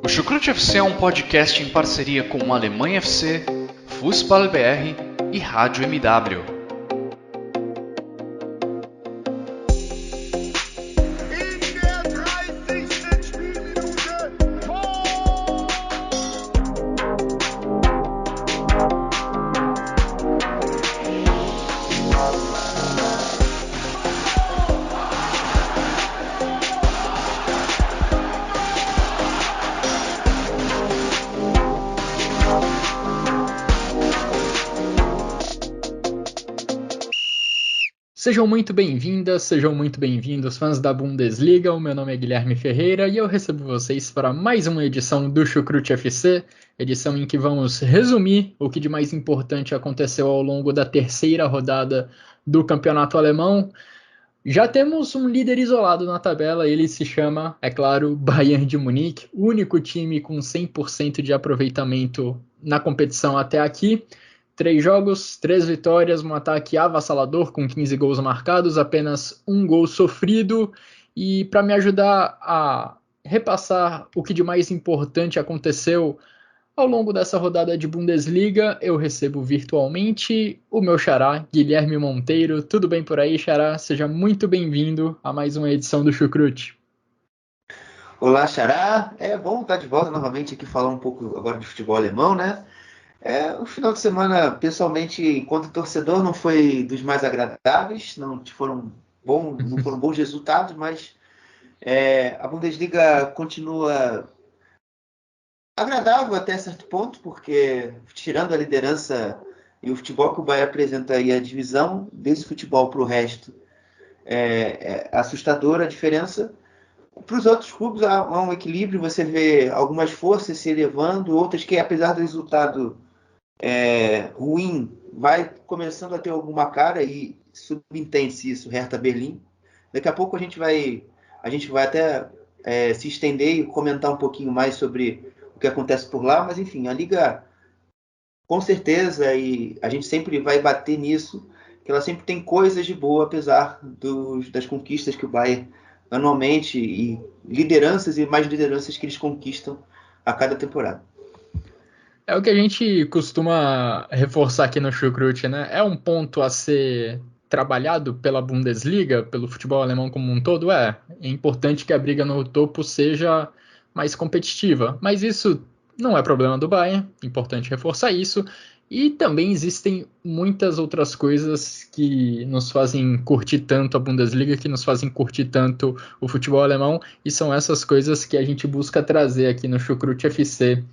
O Chucrute FC é um podcast em parceria com Alemanha FC, Fußball BR e Rádio MW. Sejam muito bem-vindas, sejam muito bem-vindos, fãs da Bundesliga. O meu nome é Guilherme Ferreira e eu recebo vocês para mais uma edição do Chucrute FC, edição em que vamos resumir o que de mais importante aconteceu ao longo da terceira rodada do Campeonato Alemão. Já temos um líder isolado na tabela, ele se chama, é claro, Bayern de Munique, o único time com 100% de aproveitamento na competição até aqui. 3 jogos, 3 vitórias, um ataque avassalador com 15 gols marcados, apenas um gol sofrido. E para me ajudar a repassar o que de mais importante aconteceu ao longo dessa rodada de Bundesliga, eu recebo virtualmente o meu xará, Guilherme Monteiro. Tudo bem por aí, xará? Seja muito bem-vindo a mais uma edição do Chucrute. Olá, xará. É bom estar de volta novamente aqui falar um pouco agora de futebol alemão, né? O final de semana, pessoalmente, enquanto torcedor, não foi dos mais agradáveis, não foram bons resultados, mas a Bundesliga continua agradável até certo ponto, porque tirando a liderança e o futebol que o Bayern apresenta aí, a divisão desse futebol para o resto, é assustadora a diferença. Para os outros clubes há um equilíbrio, você vê algumas forças se elevando, outras que, apesar do resultado ruim, vai começando a ter alguma cara, e subentende-se isso, Hertha Berlim. Daqui a pouco a gente vai até se estender e comentar um pouquinho mais sobre o que acontece por lá, mas enfim, a Liga, com certeza, e a gente sempre vai bater nisso, que ela sempre tem coisas de boa, apesar das conquistas que o Bayern anualmente, e lideranças e mais lideranças que eles conquistam a cada temporada. É o que a gente costuma reforçar aqui no Chucrute, né? É um ponto a ser trabalhado pela Bundesliga, pelo futebol alemão como um todo. É importante que a briga no topo seja mais competitiva, mas isso não é problema do Bayern, importante reforçar isso. E também existem muitas outras coisas que nos fazem curtir tanto a Bundesliga, que nos fazem curtir tanto o futebol alemão, e são essas coisas que a gente busca trazer aqui no Chucrute FC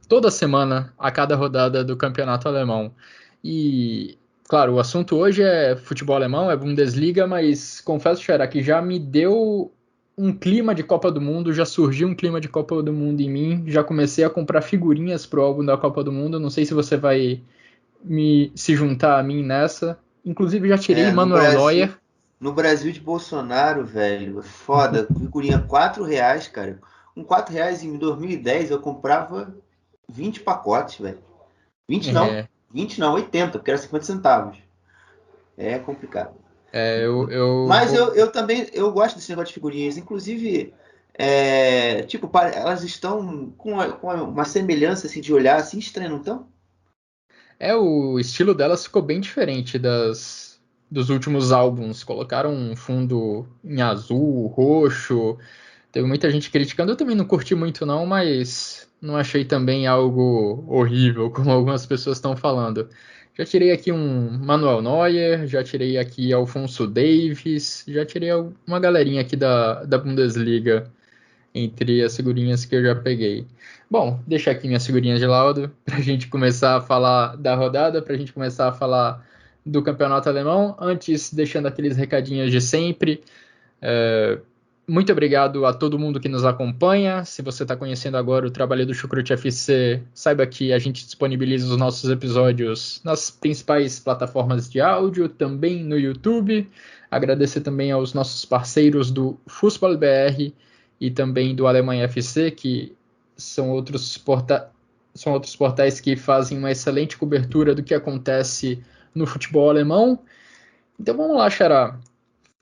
toda semana, a cada rodada do campeonato alemão. E, claro, o assunto hoje é futebol alemão, é Bundesliga, mas confesso, Xará, que já me deu um clima de Copa do Mundo, já surgiu um clima de Copa do Mundo em mim, já comecei a comprar figurinhas pro álbum da Copa do Mundo, não sei se você vai se juntar a mim nessa. Inclusive já tirei Manuel Neuer. No Brasil de Bolsonaro, velho, foda, figurinha R$4, cara. Com R$4 em 2010 eu comprava 20 pacotes, velho. 20 não, 80, porque era 50 centavos. É complicado. Mas eu também gosto desse negócio de figurinhas. Inclusive, elas estão com uma semelhança assim, de olhar assim, estranha, não estão? O estilo delas ficou bem diferente dos últimos álbuns. Colocaram um fundo em azul, roxo. Teve muita gente criticando. Eu também não curti muito não, mas não achei também algo horrível, como algumas pessoas estão falando. Já tirei aqui um Manuel Neuer, já tirei aqui Alphonso Davies, já tirei uma galerinha aqui da Bundesliga entre as figurinhas que eu já peguei. Bom, deixar aqui minhas figurinhas de laudo para a gente começar a falar da rodada, para a gente começar a falar do campeonato alemão. Antes, deixando aqueles recadinhos de sempre. Muito obrigado a todo mundo que nos acompanha. Se você está conhecendo agora o trabalho do Chucrute FC, saiba que a gente disponibiliza os nossos episódios nas principais plataformas de áudio, também no YouTube. Agradecer também aos nossos parceiros do Fußball BR e também do Alemanha FC, que são outros portais que fazem uma excelente cobertura do que acontece no futebol alemão. Então vamos lá, Xará.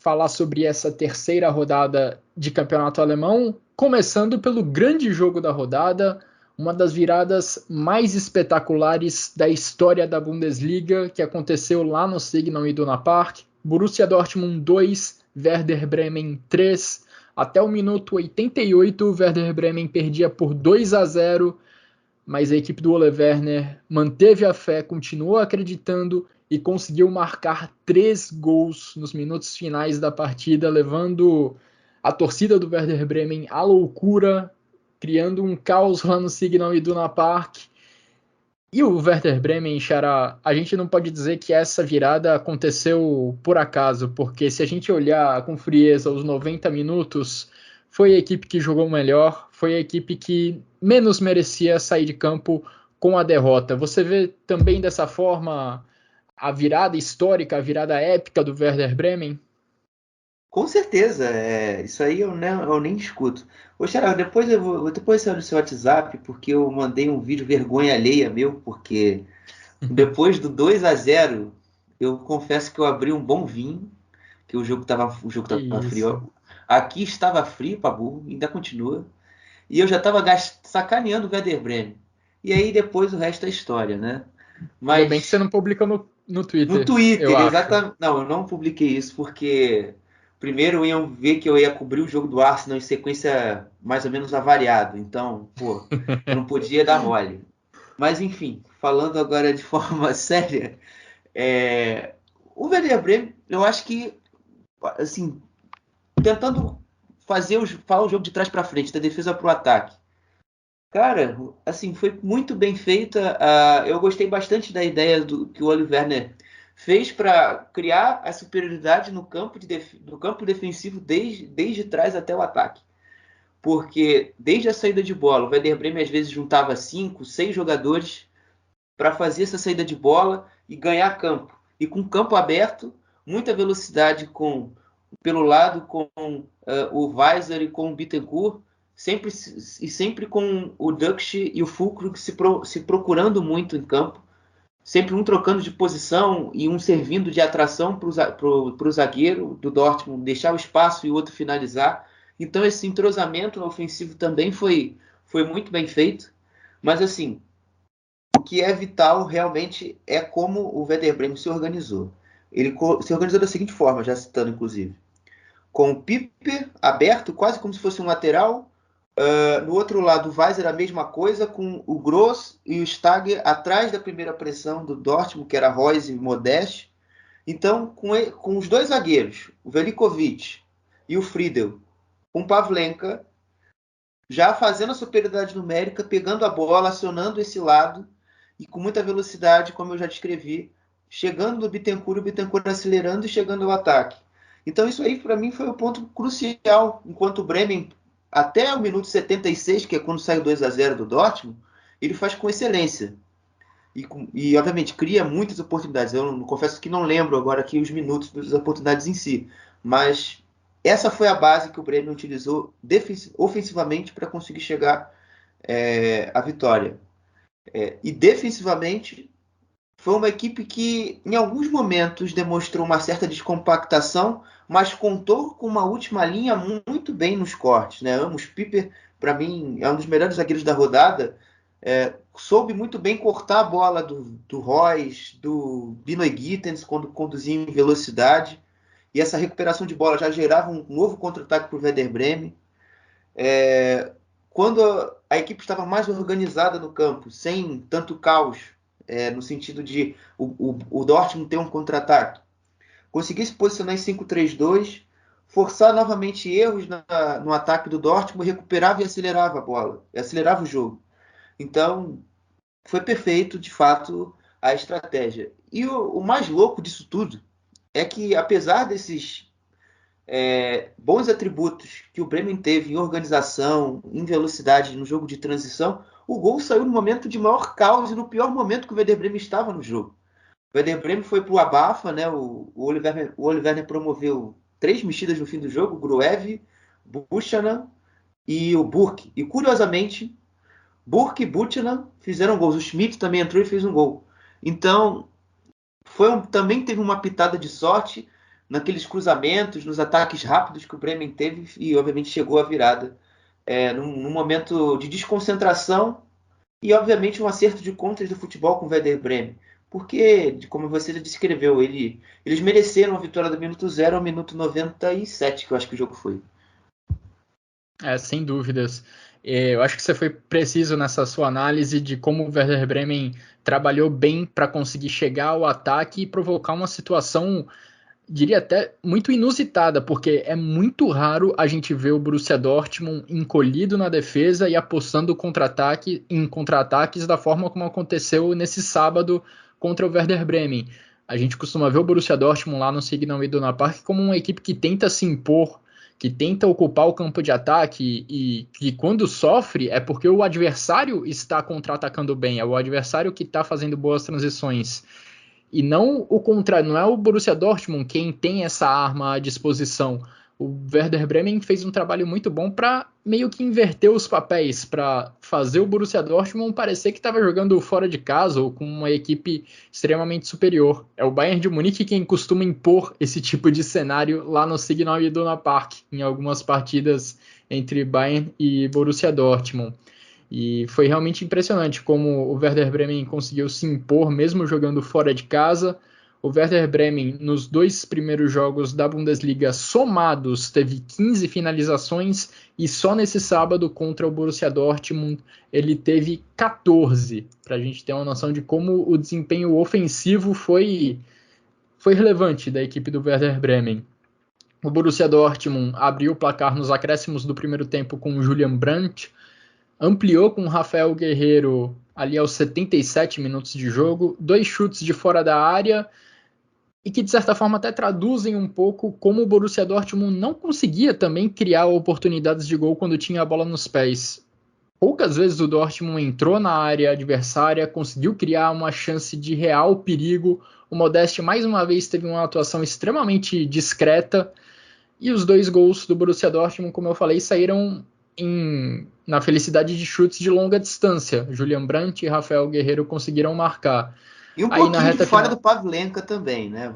falar sobre essa terceira rodada de campeonato alemão, começando pelo grande jogo da rodada, uma das viradas mais espetaculares da história da Bundesliga, que aconteceu lá no Signal Iduna Park. Borussia Dortmund 2, Werder Bremen 3. Até o minuto 88, o Werder Bremen perdia por 2-0, mas a equipe do Ole Werner manteve a fé, continuou acreditando e conseguiu marcar 3 gols nos minutos finais da partida, levando a torcida do Werder Bremen à loucura, criando um caos lá no Signal Iduna Park. E o Werder Bremen, Xará, a gente não pode dizer que essa virada aconteceu por acaso, porque se a gente olhar com frieza os 90 minutos, foi a equipe que jogou melhor, foi a equipe que menos merecia sair de campo com a derrota. Você vê também dessa forma a virada histórica, a virada épica do Werder Bremen? Com certeza, isso aí eu nem escuto. Ô, Xará, depois você olha o seu WhatsApp, porque eu mandei um vídeo vergonha alheia meu, porque depois do 2-0, eu confesso que eu abri um bom vinho, que Que tava isso. frio. Aqui estava frio para burro, ainda continua. E eu já estava sacaneando o Werder Bremen. E aí depois o resto é história, né? Ainda bem que você Mas não publica no no Twitter, eu Twitter, acho. exatamente. Não, eu não publiquei isso porque primeiro iam ver que eu ia cobrir o jogo do Arsenal em sequência mais ou menos avariado. Então, pô, eu não podia dar mole. Mas enfim, falando agora de forma séria, o Werder Bremen, eu acho que, assim, tentando falar o jogo de trás para frente, da defesa para o ataque. Cara, assim, foi muito bem feita. Eu gostei bastante da ideia que o Oliver Werner fez para criar a superioridade no no campo defensivo desde trás até o ataque. Porque desde a saída de bola, o Werder Bremen às vezes juntava 5, 6 jogadores para fazer essa saída de bola e ganhar campo. E com campo aberto, muita velocidade pelo lado com o Weiser e com o Bittencourt, sempre com o Dux e o Füllkrug se procurando muito em campo, sempre um trocando de posição e um servindo de atração para o zagueiro do Dortmund deixar o espaço e o outro finalizar. Então esse entrosamento ofensivo também foi muito bem feito. Mas assim, o que é vital realmente é como o Werder Bremen se organizou. Ele se organizou da seguinte forma, já citando inclusive, com o Piper aberto, quase como se fosse um lateral. No outro lado, o Weiser a mesma coisa, com o Gross e o Stager atrás da primeira pressão do Dortmund, que era Reus e Modeste. Então, com os dois zagueiros, o Velikovic e o Friedel, com Pavlenka, já fazendo a superioridade numérica, pegando a bola, acionando esse lado, e com muita velocidade, como eu já descrevi, chegando no Bittencourt, o Bittencourt acelerando e chegando ao ataque. Então isso aí para mim foi o ponto crucial, enquanto o Bremen, até o minuto 76, que é quando sai o 2-0 do Dortmund, ele faz com excelência. E obviamente cria muitas oportunidades. Eu confesso que não lembro agora aqui os minutos das oportunidades em si, mas essa foi a base que o Bremen utilizou ofensivamente para conseguir chegar à vitória. E defensivamente foi uma equipe que, em alguns momentos, demonstrou uma certa descompactação, mas contou com uma última linha muito bem nos cortes, né? Amos Piper, para mim, é um dos melhores zagueiros da rodada. Soube muito bem cortar a bola do Reus, do Binoy Gittens, quando conduzia em velocidade. E essa recuperação de bola já gerava um novo contra-ataque para o Werder Bremen. Quando a equipe estava mais organizada no campo, sem tanto caos, no sentido de o Dortmund ter um contra-ataque, conseguir se posicionar em 5-3-2, forçar novamente erros no ataque do Dortmund, recuperava e acelerava a bola, e acelerava o jogo. Então, foi perfeito, de fato, a estratégia. E o mais louco disso tudo é que, apesar desses bons atributos que o Bremen teve em organização, em velocidade no jogo de transição, o gol saiu no momento de maior caos e no pior momento que o Werder Bremen estava no jogo. O Werder Bremen foi para o abafa, né? O Oliver Werner promoveu 3 mexidas no fim do jogo, o Gruev, Buchanan e o Burke. E curiosamente, Burke e Buchanan fizeram gols. O Schmidt também entrou e fez um gol. Então, também teve uma pitada de sorte, naqueles cruzamentos, nos ataques rápidos que o Bremen teve e, obviamente, chegou à virada num momento de desconcentração e, obviamente, um acerto de contas do futebol com o Werder Bremen. Porque, como você já descreveu, eles mereceram a vitória do minuto 0 ao minuto 97, que eu acho que o jogo foi. Sem dúvidas. Eu acho que você foi preciso nessa sua análise de como o Werder Bremen trabalhou bem para conseguir chegar ao ataque e provocar uma situação, diria até, muito inusitada, porque é muito raro a gente ver o Borussia Dortmund encolhido na defesa e apostando em contra-ataques da forma como aconteceu nesse sábado contra o Werder Bremen. A gente costuma ver o Borussia Dortmund lá no Signal Iduna Park como uma equipe que tenta se impor, que tenta ocupar o campo de ataque e que quando sofre é porque o adversário está contra-atacando bem, é o adversário que está fazendo boas transições. E não o contrário, não é o Borussia Dortmund quem tem essa arma à disposição. O Werder Bremen fez um trabalho muito bom para meio que inverter os papéis, para fazer o Borussia Dortmund parecer que estava jogando fora de casa ou com uma equipe extremamente superior. É o Bayern de Munique quem costuma impor esse tipo de cenário lá no Signal Iduna Park, em algumas partidas entre Bayern e Borussia Dortmund. E foi realmente impressionante como o Werder Bremen conseguiu se impor, mesmo jogando fora de casa. O Werder Bremen, nos 2 primeiros jogos da Bundesliga somados, teve 15 finalizações e só nesse sábado contra o Borussia Dortmund ele teve 14, para a gente ter uma noção de como o desempenho ofensivo foi relevante da equipe do Werder Bremen. O Borussia Dortmund abriu o placar nos acréscimos do primeiro tempo com o Julian Brandt, ampliou com o Rafael Guerreiro ali aos 77 minutos de jogo, 2 chutes de fora da área e que de certa forma até traduzem um pouco como o Borussia Dortmund não conseguia também criar oportunidades de gol quando tinha a bola nos pés. Poucas vezes o Dortmund entrou na área adversária, conseguiu criar uma chance de real perigo. O Modeste mais uma vez teve uma atuação extremamente discreta e os 2 gols do Borussia Dortmund, como eu falei, saíram na felicidade de chutes de longa distância. Julian Brandt e Rafael Guerreiro conseguiram marcar. E um pouquinho de falha do Pavlenka também, né?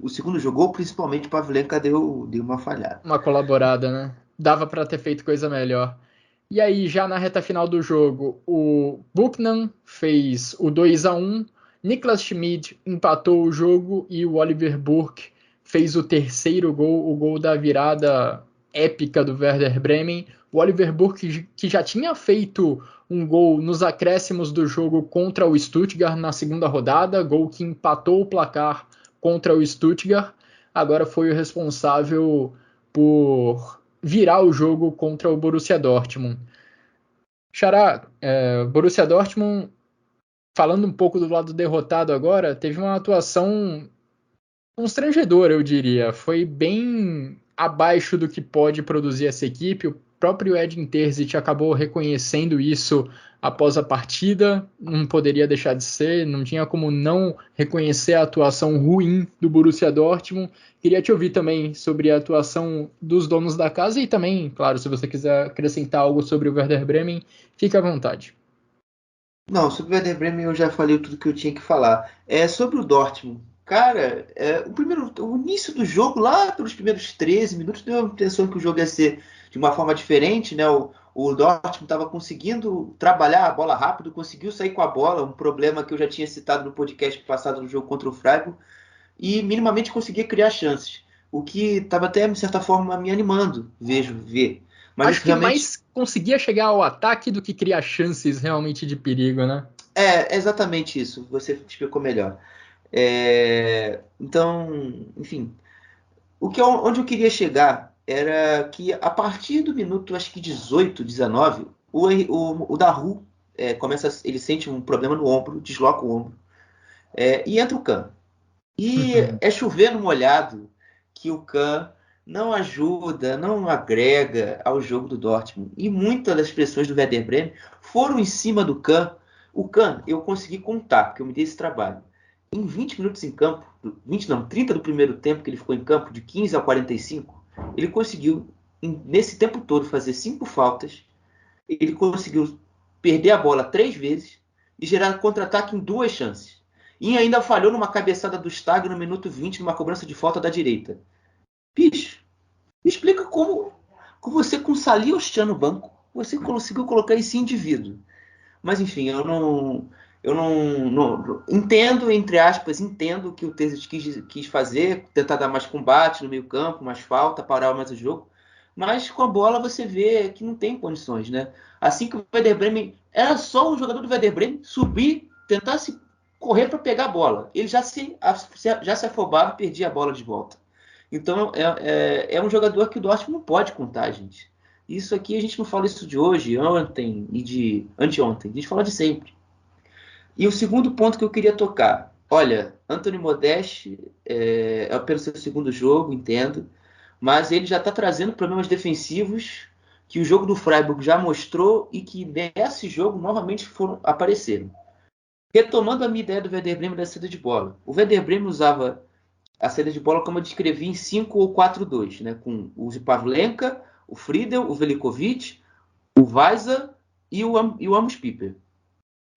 O segundo jogou, principalmente o Pavlenka deu uma falhada. Uma colaborada, né? Dava para ter feito coisa melhor. E aí, já na reta final do jogo, o Buchanan fez o 2-1, Niklas Schmid empatou o jogo e o Oliver Burke fez o terceiro gol, o gol da virada épica do Werder Bremen. O Oliver Burke, que já tinha feito um gol nos acréscimos do jogo contra o Stuttgart na segunda rodada, gol que empatou o placar contra o Stuttgart, agora foi o responsável por virar o jogo contra o Borussia Dortmund. Xará, Borussia Dortmund, falando um pouco do lado derrotado agora, teve uma atuação constrangedora, eu diria. Foi bem abaixo do que pode produzir essa equipe. O próprio Edin Terzic acabou reconhecendo isso após a partida. Não poderia deixar de ser, não tinha como não reconhecer a atuação ruim do Borussia Dortmund. Queria te ouvir também sobre a atuação dos donos da casa e também, claro, se você quiser acrescentar algo sobre o Werder Bremen, fique à vontade. Não, sobre o Werder Bremen eu já falei tudo que eu tinha que falar. Sobre o Dortmund, cara, o início do jogo, lá pelos primeiros 13 minutos, deu a impressão que o jogo ia ser de uma forma diferente, né? O Dortmund estava conseguindo trabalhar a bola rápido, conseguiu sair com a bola, um problema que eu já tinha citado no podcast passado no jogo contra o Freiburg, e minimamente conseguia criar chances, o que estava até, de certa forma, me animando, ver. Mas acho que realmente mais conseguia chegar ao ataque do que criar chances realmente de perigo, né? É exatamente isso, você explicou melhor. Então, enfim, onde eu queria chegar era que a partir do minuto, acho que 18, 19, o Daru ele sente um problema no ombro, desloca o ombro, e entra o Kahn. E é chover no molhado que o Kahn não ajuda, não agrega ao jogo do Dortmund. E muitas das pressões do Werder Bremen foram em cima do Kahn. O Kahn, eu consegui contar, porque eu me dei esse trabalho. Em 20 minutos em campo, 30 do primeiro tempo que ele ficou em campo, de 15 a 45, ele conseguiu, nesse tempo todo, fazer 5 faltas. Ele conseguiu perder a bola 3 vezes e gerar contra-ataque em 2 chances. E ainda falhou numa cabeçada do Stag no minuto 20, numa cobrança de falta da direita. Bicho, me explica como você com Salihamidzic no banco, você conseguiu colocar esse indivíduo. Mas enfim, eu não entendo, entre aspas, entendo o que o Terzic quis fazer, tentar dar mais combate no meio campo, mais falta, parar mais o jogo. Mas com a bola você vê que não tem condições, né? Assim que o Werder Bremen, era só um jogador do Werder Bremen subir, tentar se correr para pegar a bola. Ele já se afobava e perdia a bola de volta. Então é um jogador que o Dortmund não pode contar, gente. Isso aqui a gente não fala isso de hoje, ontem e de anteontem. A gente fala de sempre. E o segundo ponto que eu queria tocar. Olha, Anthony Modeste é pelo seu segundo jogo, entendo. Mas ele já está trazendo problemas defensivos que o jogo do Freiburg já mostrou e que nesse jogo novamente apareceram. Retomando a minha ideia do Werder Bremen da saída de bola. O Werder Bremen usava a saída de bola como eu descrevi em 5 ou 4-2, né? Com o Pavlenka, o Friedel, o Velikovic, o Weiser e o Amos Pieper.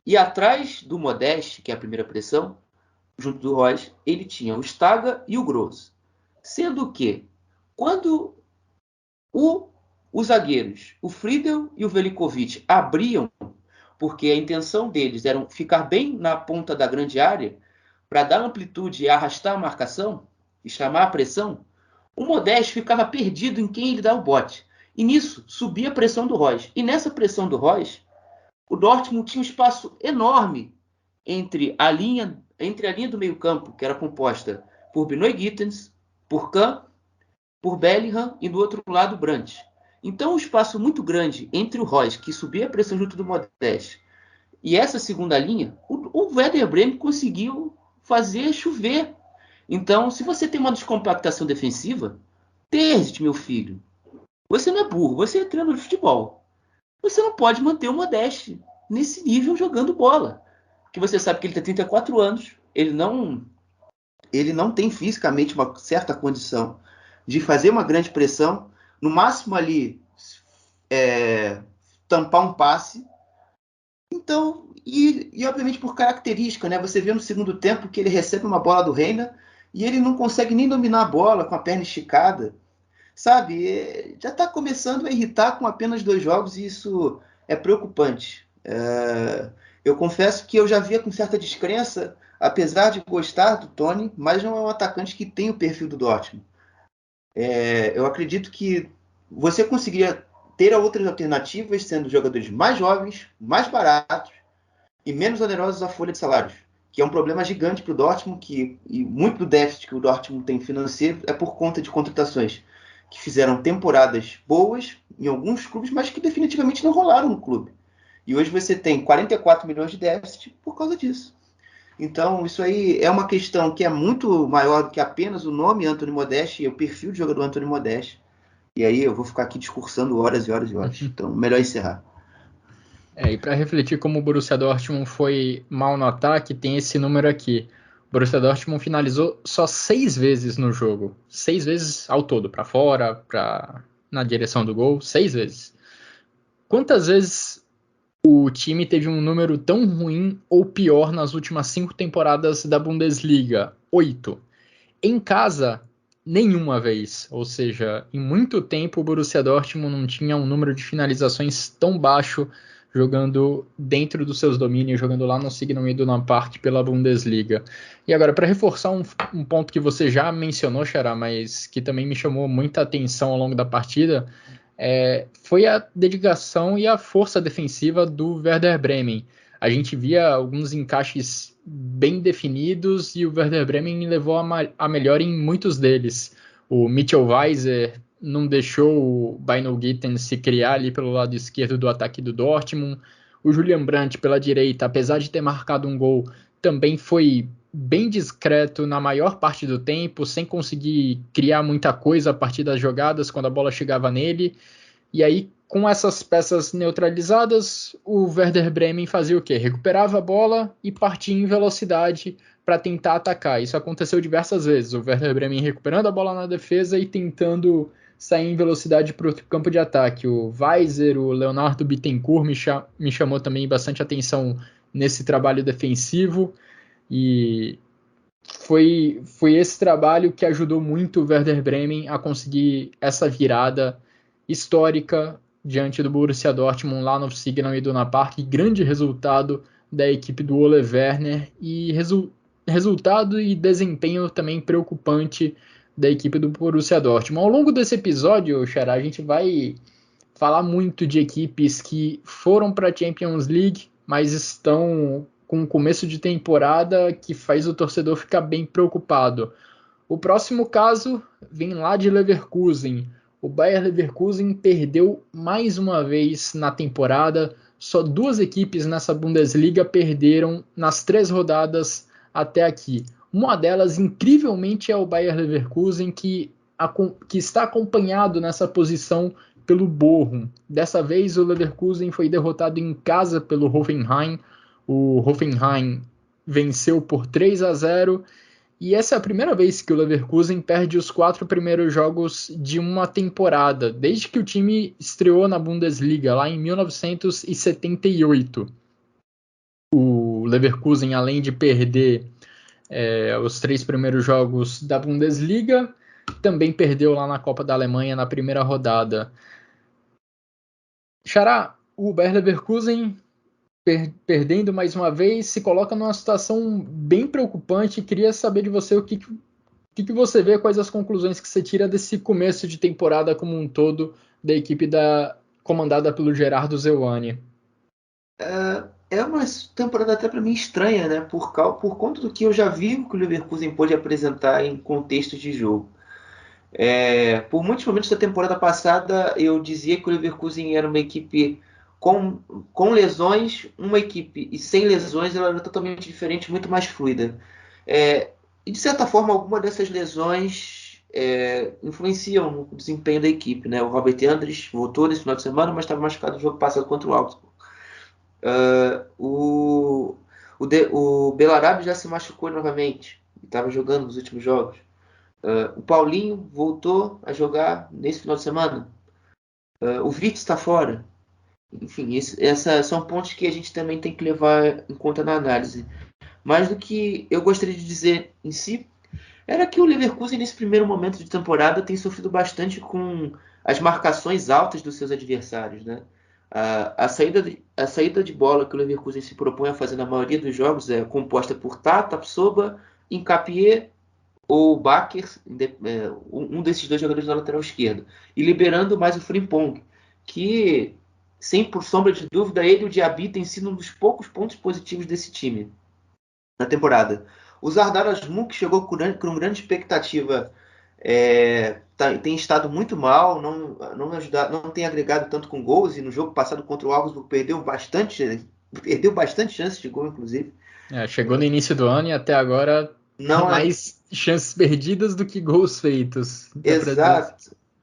E atrás do Modeste, que é a primeira pressão, junto do Royce, ele tinha o Staga e o Gross. Sendo que, quando os zagueiros, o Friedel e o Velikovic, abriam, porque a intenção deles era ficar bem na ponta da grande área, para dar amplitude e arrastar a marcação, e chamar a pressão, o Modeste ficava perdido em quem ele dá o bote. E nisso, subia a pressão do Royce. E nessa pressão do Royce, o Dortmund tinha um espaço enorme entre a linha do meio campo, que era composta por Benoit Gittens, por Kahn, por Bellingham e do outro lado Brandt. Então um espaço muito grande entre o Royce, que subia a pressão junto do Modeste, e essa segunda linha, o Werder Bremen conseguiu fazer chover. Então, se você tem uma descompactação defensiva, Terzic, meu filho, você não é burro, você é treinador de futebol. Você não pode manter o Modeste nesse nível jogando bola. Porque você sabe que ele tem 34 anos, ele não tem fisicamente uma certa condição de fazer uma grande pressão, no máximo ali tampar um passe. Então, e obviamente por característica, né? Você vê no segundo tempo que ele recebe uma bola do Reina e ele não consegue nem dominar a bola com a perna esticada. Sabe, já está começando a irritar com apenas 2 jogos e isso é preocupante. Eu confesso que eu já via com certa descrença, apesar de gostar do Tony, mas não é um atacante que tem o perfil do Dortmund. Eu acredito que você conseguiria ter outras alternativas, sendo jogadores mais jovens, mais baratos e menos onerosos à folha de salários, que é um problema gigante para o Dortmund, e muito do déficit que o Dortmund tem financeiro é por conta de contratações que fizeram temporadas boas em alguns clubes, mas que definitivamente não rolaram no clube. E hoje você tem 44 milhões de déficit por causa disso. Então, isso aí é uma questão que é muito maior do que apenas o nome Anthony Modeste e o perfil de jogador Anthony Modeste. E aí eu vou ficar aqui discursando horas e horas e horas. Então, melhor encerrar. E para refletir como o Borussia Dortmund foi mal no ataque, tem esse número aqui. O Borussia Dortmund finalizou só 6 vezes no jogo. 6 vezes ao todo, para fora, na direção do gol, 6 vezes. Quantas vezes o time teve um número tão ruim ou pior nas últimas 5 temporadas da Bundesliga? 8. Em casa, nenhuma vez. Ou seja, em muito tempo o Borussia Dortmund não tinha um número de finalizações tão baixo jogando dentro dos seus domínios, jogando lá no Signal Iduna Park pela Bundesliga. E agora, para reforçar um ponto que você já mencionou, Xará, mas que também me chamou muita atenção ao longo da partida, foi a dedicação e a força defensiva do Werder Bremen. A gente via alguns encaixes bem definidos e o Werder Bremen levou a melhor em muitos deles. O Mitchell Weiser não deixou o Benoit Gittens se criar ali pelo lado esquerdo do ataque do Dortmund. O Julian Brandt pela direita, apesar de ter marcado um gol, também foi bem discreto na maior parte do tempo, sem conseguir criar muita coisa a partir das jogadas quando a bola chegava nele. E aí, com essas peças neutralizadas, o Werder Bremen fazia o quê? Recuperava a bola e partia em velocidade para tentar atacar. Isso aconteceu diversas vezes. O Werder Bremen recuperando a bola na defesa e tentando sair em velocidade para o campo de ataque. O Weiser, o Leonardo Bittencourt me chamou também bastante atenção nesse trabalho defensivo. E foi esse trabalho que ajudou muito o Werder Bremen a conseguir essa virada histórica diante do Borussia Dortmund lá no Signal Iduna Park. Grande resultado da equipe do Ole Werner e resultado e desempenho também preocupante da equipe do Borussia Dortmund. Ao longo desse episódio, Xará, a gente vai falar muito de equipes que foram para a Champions League, mas estão com um começo de temporada que faz o torcedor ficar bem preocupado. O próximo caso vem lá de Leverkusen. O Bayer Leverkusen perdeu mais uma vez na temporada. Só 2 equipes nessa Bundesliga perderam nas 3 rodadas até aqui. Uma delas, incrivelmente, é o Bayer Leverkusen, que está acompanhado nessa posição pelo Bochum. Dessa vez, o Leverkusen foi derrotado em casa pelo Hoffenheim. O Hoffenheim venceu por 3-0. E essa é a primeira vez que o Leverkusen perde os 4 primeiros jogos de uma temporada, desde que o time estreou na Bundesliga, lá em 1978. O Leverkusen, além de perder os 3 primeiros jogos da Bundesliga, também perdeu lá na Copa da Alemanha na primeira rodada. Xará, o Bayer Leverkusen perdendo mais uma vez, se coloca numa situação bem preocupante. Queria saber de você o que você vê, quais as conclusões que você tira desse começo de temporada como um todo da equipe comandada pelo Gerardo Zewani. É uma temporada até para mim estranha, né? Por conta do que eu já vi que o Leverkusen pôde apresentar em contexto de jogo. Por muitos momentos da temporada passada eu dizia que o Leverkusen era uma equipe com lesões, uma equipe e sem lesões ela era totalmente diferente, muito mais fluida. E de certa forma alguma dessas lesões influenciam no desempenho da equipe, né? O Robert Andrich voltou nesse final de semana, mas estava machucado no jogo passado contra o Augsburg. O Belarabe já se machucou novamente, estava jogando nos últimos jogos. O Paulinho voltou a jogar nesse final de semana. O Witz está fora. Enfim, essas são pontos que a gente também tem que levar em conta na análise. Mas do que eu gostaria de dizer em si, era que o Leverkusen nesse primeiro momento de temporada tem sofrido bastante com as marcações altas dos seus adversários, né? A saída de bola que o Leverkusen se propõe a fazer na maioria dos jogos é composta por Tapsoba, Hincapié ou Bakker, um desses 2 jogadores na lateral esquerda, e liberando mais o Frimpong, que, sem por sombra de dúvida, ele e o Diaby têm sido um dos poucos pontos positivos desse time na temporada. O Sardar Azmoun, que chegou com grande expectativa, tem estado muito mal, não tem agregado tanto com gols, e no jogo passado contra o Augsburg perdeu bastante chances de gol, inclusive. Chegou no início do ano e até agora não mais chances perdidas do que gols feitos.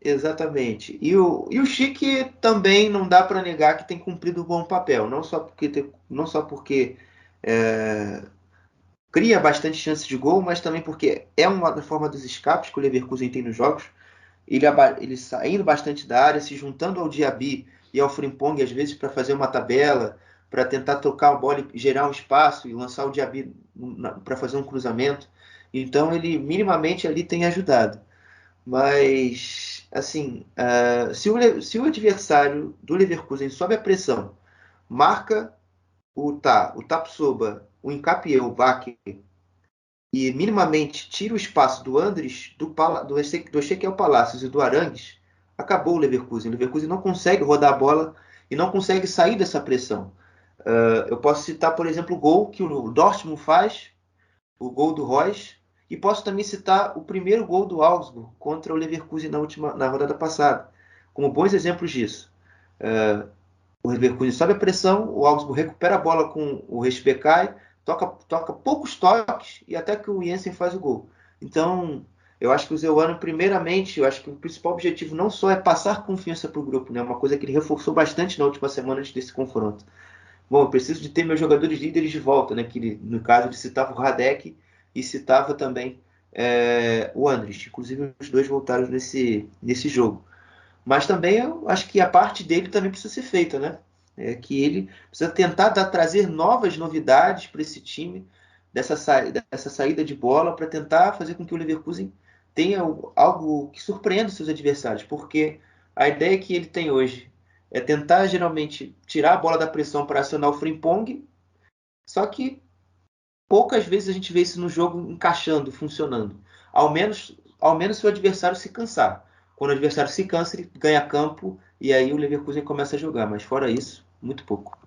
Exatamente. E o Schick também não dá para negar que tem cumprido um bom papel, não só porque cria bastante chances de gol, mas também porque é uma forma dos escapes que o Leverkusen tem nos jogos. Ele saindo bastante da área, se juntando ao Diaby e ao Frimpong, às vezes, para fazer uma tabela, para tentar tocar a bola e gerar um espaço e lançar o Diaby para fazer um cruzamento. Então, ele minimamente ali tem ajudado. Mas, assim, se o adversário do Leverkusen sobe a pressão, marca o Tapsoba, o Hincapié, o Bakker, e minimamente tira o espaço do Andrich, do Ezequiel Palacios e do Arangues, acabou o Leverkusen. O Leverkusen não consegue rodar a bola e não consegue sair dessa pressão. Eu posso citar, por exemplo, o gol que o Dortmund faz, o gol do Reus, e posso também citar o primeiro gol do Augsburg contra o Leverkusen na rodada passada, como bons exemplos disso. O Leverkusen sobe a pressão, o Augsburg recupera a bola com o Respecai, toca poucos toques e até que o Jensen faz o gol. Então, eu acho que o Zewani, primeiramente, eu acho que o principal objetivo não só é passar confiança para o grupo, né? Uma coisa que ele reforçou bastante na última semana antes desse confronto. Bom, eu preciso de ter meus jogadores líderes de volta, né? Que no caso ele citava o Radek e citava também o Andrich. Inclusive os 2 voltaram nesse jogo. Mas também eu acho que a parte dele também precisa ser feita, né? Que ele precisa tentar trazer novas novidades para esse time, dessa saída de bola para tentar fazer com que o Leverkusen tenha algo que surpreenda os seus adversários, porque a ideia que ele tem hoje é tentar geralmente tirar a bola da pressão para acionar o Frimpong, só que poucas vezes a gente vê isso no jogo encaixando, funcionando. Ao menos se o adversário se cansar. Quando o adversário se cansa, ele ganha campo e aí o Leverkusen começa a jogar. Mas fora isso, muito pouco.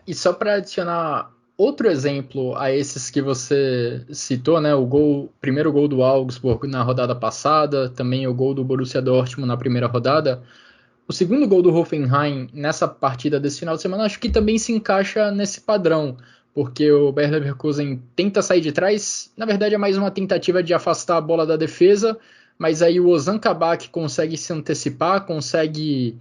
E só para adicionar outro exemplo a esses que você citou, né? Primeiro gol do Augsburg na rodada passada, também o gol do Borussia Dortmund na primeira rodada. O segundo gol do Hoffenheim nessa partida desse final de semana acho que também se encaixa nesse padrão, porque o Bayer Leverkusen tenta sair de trás, na verdade é mais uma tentativa de afastar a bola da defesa, mas aí o Ozan Kabak consegue se antecipar, consegue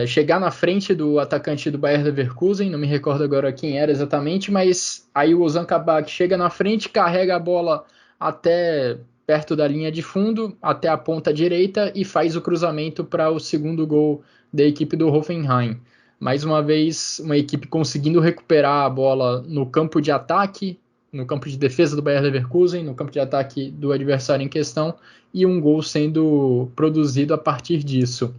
chegar na frente do atacante do Bayer Leverkusen, não me recordo agora quem era exatamente, mas aí o Ozan Kabak chega na frente, carrega a bola até perto da linha de fundo, até a ponta direita e faz o cruzamento para o segundo gol da equipe do Hoffenheim. Mais uma vez, uma equipe conseguindo recuperar a bola no campo de ataque, no campo de defesa do Bayer Leverkusen, no campo de ataque do adversário em questão, e um gol sendo produzido a partir disso.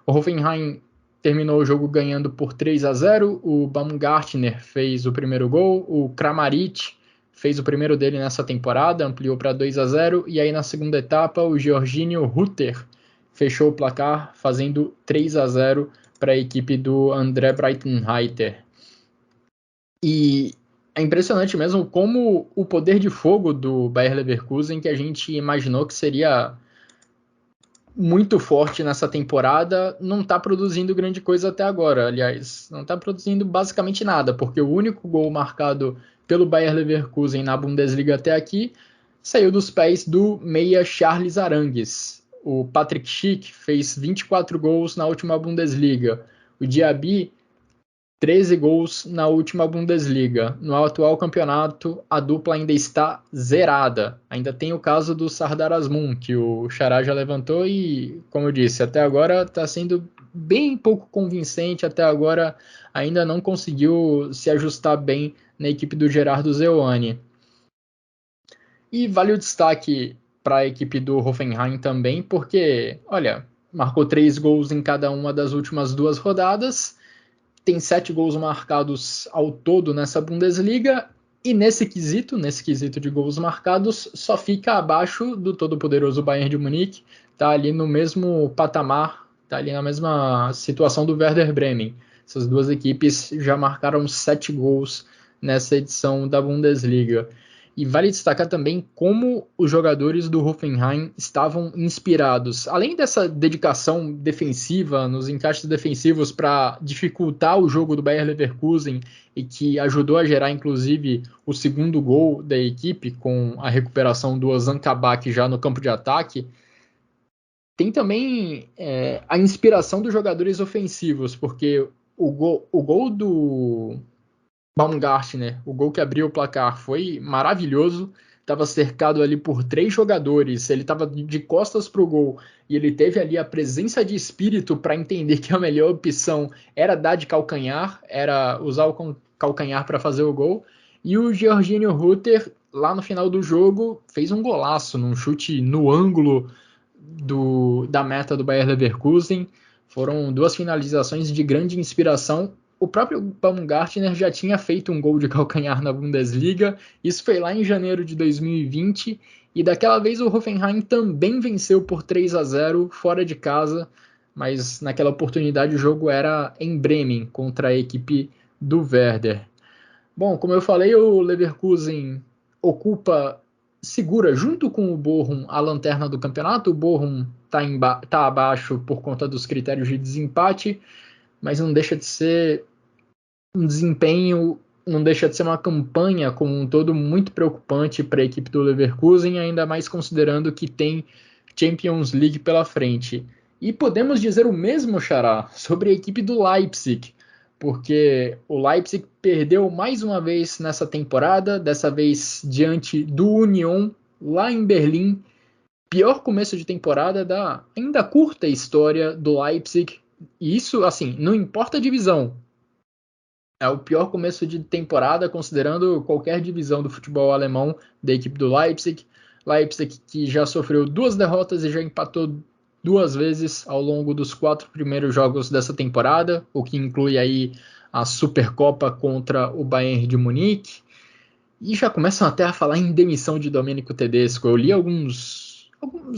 O Hoffenheim terminou o jogo ganhando por 3-0, o Baumgartner fez o primeiro gol, o Kramaric fez o primeiro dele nessa temporada, ampliou para 2-0, e aí na segunda etapa o Georginio Rutter fechou o placar, fazendo 3-0 para a equipe do André Breitenreiter. E é impressionante mesmo como o poder de fogo do Bayer Leverkusen, que a gente imaginou que seria muito forte nessa temporada, não está produzindo grande coisa até agora. Aliás, não está produzindo basicamente nada, porque o único gol marcado pelo Bayer Leverkusen na Bundesliga até aqui saiu dos pés do meia Charles Arangues. O Patrick Schick fez 24 gols na última Bundesliga. O Diaby 13 gols na última Bundesliga. No atual campeonato, a dupla ainda está zerada. Ainda tem o caso do Sardar Azmoun, que o Xará já levantou e, como eu disse, até agora está sendo bem pouco convincente. Até agora ainda não conseguiu se ajustar bem na equipe do Gerardo Zewani. E vale o destaque para a equipe do Hoffenheim também, porque, olha, marcou 3 gols em cada uma das últimas 2 rodadas, tem 7 gols marcados ao todo nessa Bundesliga, e nesse quesito de gols marcados, só fica abaixo do todo-poderoso Bayern de Munique, está ali no mesmo patamar, está ali na mesma situação do Werder Bremen. Essas duas equipes já marcaram 7 gols nessa edição da Bundesliga. E vale destacar também como os jogadores do Hoffenheim estavam inspirados. Além dessa dedicação defensiva, nos encaixes defensivos para dificultar o jogo do Bayer Leverkusen e que ajudou a gerar, inclusive, o segundo gol da equipe com a recuperação do Ozan Kabak já no campo de ataque, tem também a inspiração dos jogadores ofensivos, porque o gol do Baumgartner, o gol que abriu o placar, foi maravilhoso. Estava cercado ali por 3 jogadores, ele estava de costas para o gol e ele teve ali a presença de espírito para entender que a melhor opção era dar de calcanhar, era usar o calcanhar para fazer o gol. E o Georginio Rutter, lá no final do jogo, fez um golaço, num chute no ângulo da meta do Bayer Leverkusen. Foram 2 finalizações de grande inspiração. O próprio Baumgartner já tinha feito um gol de calcanhar na Bundesliga, isso foi lá em janeiro de 2020, e daquela vez o Hoffenheim também venceu por 3-0 fora de casa, mas naquela oportunidade o jogo era em Bremen, contra a equipe do Werder. Bom, como eu falei, o Leverkusen segura junto com o Bochum a lanterna do campeonato. O Bochum está abaixo por conta dos critérios de desempate, mas não deixa de ser um desempenho, não deixa de ser uma campanha como um todo muito preocupante para a equipe do Leverkusen, ainda mais considerando que tem Champions League pela frente. E podemos dizer o mesmo, Xará, sobre a equipe do Leipzig, porque o Leipzig perdeu mais uma vez nessa temporada, dessa vez diante do Union, lá em Berlim. Pior começo de temporada da ainda curta história do Leipzig. E isso, assim, não importa a divisão. É o pior começo de temporada, considerando qualquer divisão do futebol alemão da equipe do Leipzig. Leipzig que já sofreu 2 derrotas e já empatou 2 vezes ao longo dos 4 primeiros jogos dessa temporada, o que inclui aí a Supercopa contra o Bayern de Munique. E já começam até a falar em demissão de Domenico Tedesco. Eu li alguns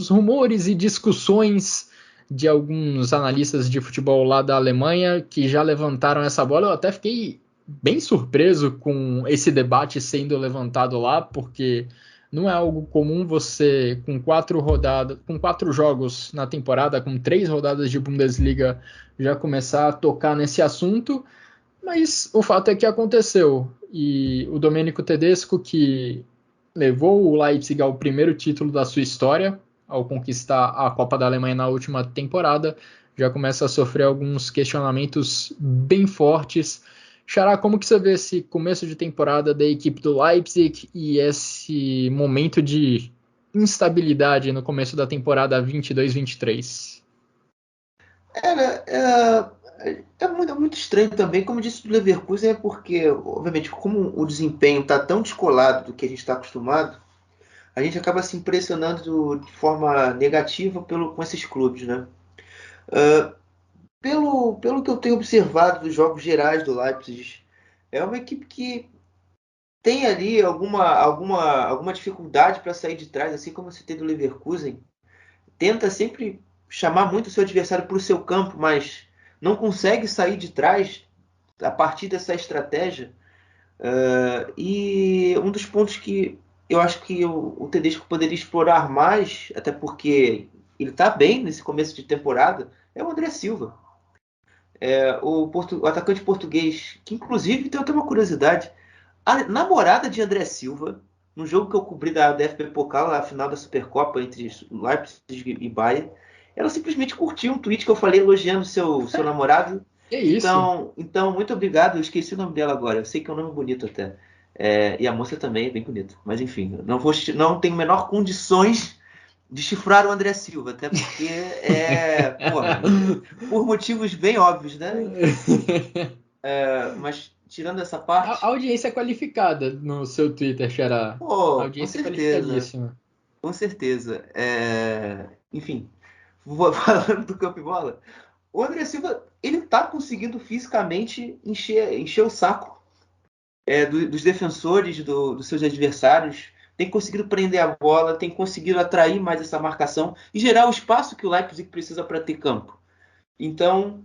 rumores e discussões de alguns analistas de futebol lá da Alemanha que já levantaram essa bola. Eu até fiquei bem surpreso com esse debate sendo levantado lá, porque não é algo comum você, com 4 jogos na temporada, com 3 rodadas de Bundesliga, já começar a tocar nesse assunto. Mas o fato é que aconteceu. E o Domenico Tedesco, que levou o Leipzig ao primeiro título da sua história, ao conquistar a Copa da Alemanha na última temporada, já começa a sofrer alguns questionamentos bem fortes. Xará, como que você vê esse começo de temporada da equipe do Leipzig e esse momento de instabilidade no começo da temporada 22-23? É muito estranho também, como disse do Leverkusen, é porque, obviamente, como o desempenho está tão descolado do que a gente está acostumado, a gente acaba se impressionando de forma negativa com esses clubes, né? Uh, pelo que eu tenho observado dos jogos gerais do Leipzig, é uma equipe que tem ali alguma dificuldade para sair de trás, assim como você tem do Leverkusen. Tenta sempre chamar muito o seu adversário para o seu campo, mas não consegue sair de trás a partir dessa estratégia. E um dos pontos que eu acho que o Tedesco poderia explorar mais, até porque ele está bem nesse começo de temporada, é o André Silva. O atacante português, que inclusive tem até uma curiosidade, a namorada de André Silva, no jogo que eu cobri da DFB Pokal, a final da Supercopa entre Leipzig e Bayern, ela simplesmente curtiu um tweet que eu falei elogiando seu namorado. Que isso? Então, muito obrigado. Eu esqueci o nome dela agora. Eu sei que é um nome bonito até. E a moça também é bem bonita. Mas enfim, não tenho menor condições de chifrar o André Silva, até porque por motivos bem óbvios, né? Mas tirando essa A parte, audiência é qualificada no seu Twitter, Xará. A pô, com audiência é certeza, qualificadíssima. com certeza. Enfim, falando do campo e bola, o André Silva ele tá conseguindo fisicamente encher o saco dos defensores, dos seus adversários, tem conseguido prender a bola, tem conseguido atrair mais essa marcação e gerar o espaço que o Leipzig precisa para ter campo. Então,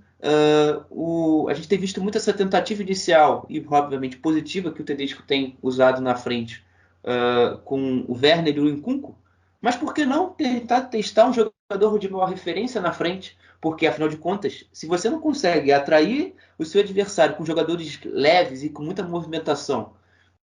a gente tem visto muito essa tentativa inicial e, obviamente, positiva que o Tedesco tem usado na frente com o Werner e o Nkunku, mas por que não tentar testar um jogador de maior referência na frente? Porque, afinal de contas, se você não consegue atrair o seu adversário com jogadores leves e com muita movimentação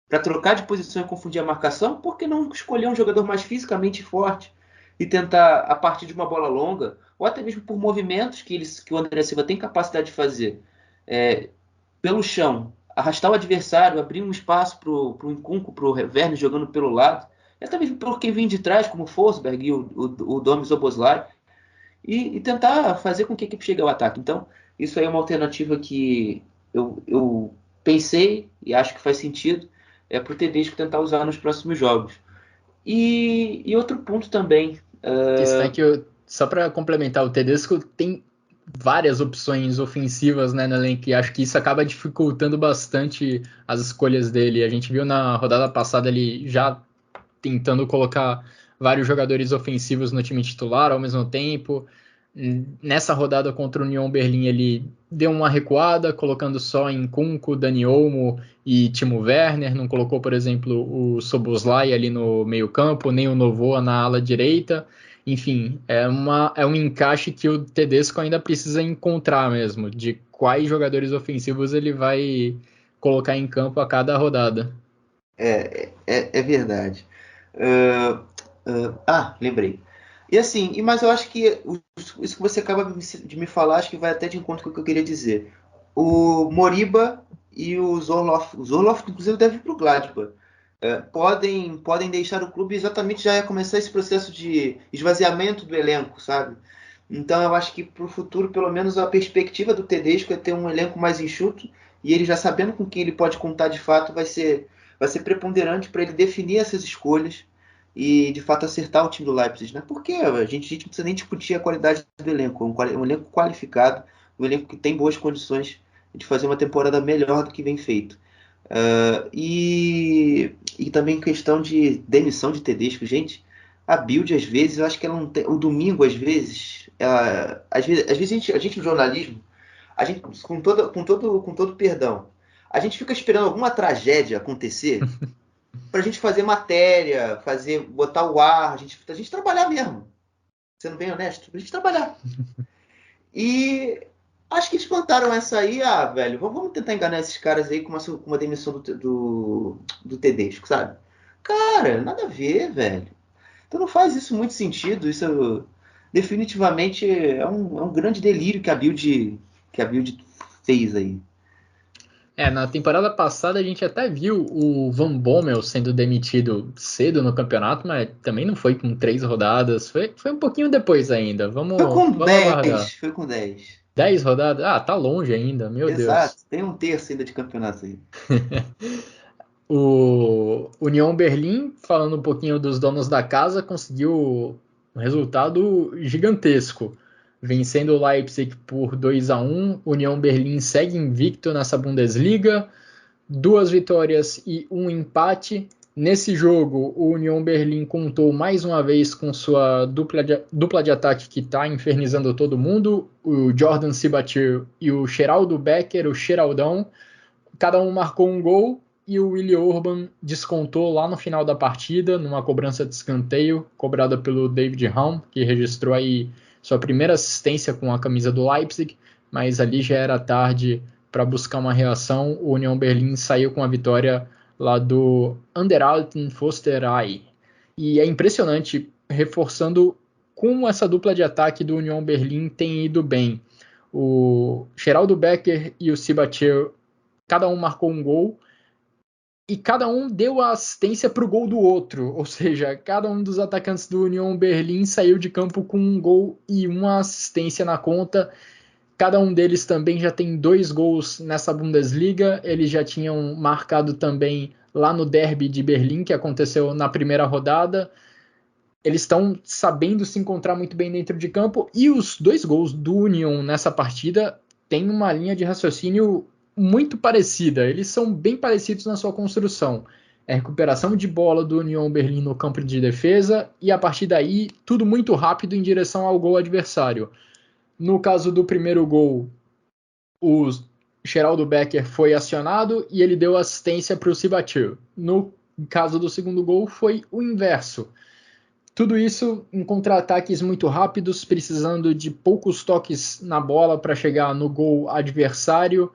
para trocar de posição e confundir a marcação, por que não escolher um jogador mais fisicamente forte e tentar, a partir de uma bola longa, ou até mesmo por movimentos que o André Silva tem capacidade de fazer pelo chão, arrastar o adversário, abrir um espaço para o Nkunku, para o Werner jogando pelo lado, e até mesmo por quem vem de trás, como o Forsberg e o Domi Szoboszlai, e tentar fazer com que a equipe chegue ao ataque. Então, isso aí é uma alternativa que eu pensei e acho que faz sentido para o Tedesco tentar usar nos próximos jogos. E outro ponto também. Questão é que, só para complementar, o Tedesco tem várias opções ofensivas, né, no elenco, e acho que isso acaba dificultando bastante as escolhas dele. A gente viu na rodada passada ele já tentando colocar vários jogadores ofensivos no time titular ao mesmo tempo. Nessa rodada contra o Union Berlim ele deu uma recuada, colocando só em Nkunku, Dani Olmo e Timo Werner, não colocou, por exemplo, o Szoboszlai ali no meio campo, nem o Novoa na ala direita. Enfim, é um encaixe que o Tedesco ainda precisa encontrar mesmo, de quais jogadores ofensivos ele vai colocar em campo a cada rodada. É verdade. Lembrei. E assim, mas eu acho que isso que você acaba de me falar, acho que vai até de encontro com o que eu queria dizer. O Moriba e o Zorloff inclusive deve ir para o Gladbach. Podem deixar o clube exatamente já começar esse processo de esvaziamento do elenco, sabe? Então eu acho que para o futuro, pelo menos a perspectiva do Tedesco é ter um elenco mais enxuto e ele já sabendo com quem ele pode contar de fato, vai ser preponderante para ele definir essas escolhas e de fato acertar o time do Leipzig, né? Porque a gente não precisa nem discutir a qualidade do elenco, um elenco qualificado, um elenco que tem boas condições de fazer uma temporada melhor do que vem feito. E também questão de demissão de Tedesco, gente. A Bild, às vezes, eu acho que ela não tem. O domingo, às vezes, às vezes a gente no jornalismo, a gente, com todo perdão, a gente fica esperando alguma tragédia acontecer pra gente fazer matéria, botar o ar, a gente trabalhar mesmo. Sendo bem honesto, a gente trabalhar. E acho que eles plantaram essa aí, velho, vamos tentar enganar esses caras aí com uma demissão do Tedesco, sabe? Cara, nada a ver, velho. Então não faz isso muito sentido. Isso definitivamente é um grande delírio que a Bild fez aí. Na temporada passada a gente até viu o Van Bommel sendo demitido cedo no campeonato, mas também não foi com 3 rodadas, foi um pouquinho depois ainda. Vamos aguardar. Foi com 10. 10 rodadas? Tá longe ainda, meu Exato, Deus. tem um terço ainda de campeonato aí. O União Berlim, falando um pouquinho dos donos da casa, conseguiu um resultado gigantesco. Vencendo o Leipzig por 2-1, União Berlim segue invicto nessa Bundesliga, 2 vitórias e 1 empate. Nesse jogo, o União Berlim contou mais uma vez com sua dupla de ataque que está infernizando todo mundo, o Jordan Sibatir e o Geraldo Becker, o Geraldão. Cada um marcou um gol e o Willi Orban descontou lá no final da partida, numa cobrança de escanteio, cobrada pelo David Raum, que registrou aí sua primeira assistência com a camisa do Leipzig, mas ali já era tarde para buscar uma reação. O União Berlim saiu com a vitória lá do Anderlecht Forsterei. E é impressionante, reforçando como essa dupla de ataque do União Berlim tem ido bem. O Geraldo Becker e o Sibatir, cada um marcou um gol e cada um deu a assistência para o gol do outro, ou seja, cada um dos atacantes do União Berlim saiu de campo com um gol e uma assistência na conta. Cada um deles também já tem 2 gols nessa Bundesliga, eles já tinham marcado também lá no Derby de Berlim, que aconteceu na primeira rodada. Eles estão sabendo se encontrar muito bem dentro de campo, e os 2 gols do Union nessa partida têm uma linha de raciocínio muito parecida, eles são bem parecidos na sua construção. É recuperação de bola do Union Berlim no campo de defesa, e a partir daí, tudo muito rápido em direção ao gol adversário. No caso do primeiro gol, o Geraldo Becker foi acionado e ele deu assistência para o Sibatir. No caso do segundo gol, foi o inverso. Tudo isso em contra-ataques muito rápidos, precisando de poucos toques na bola para chegar no gol adversário,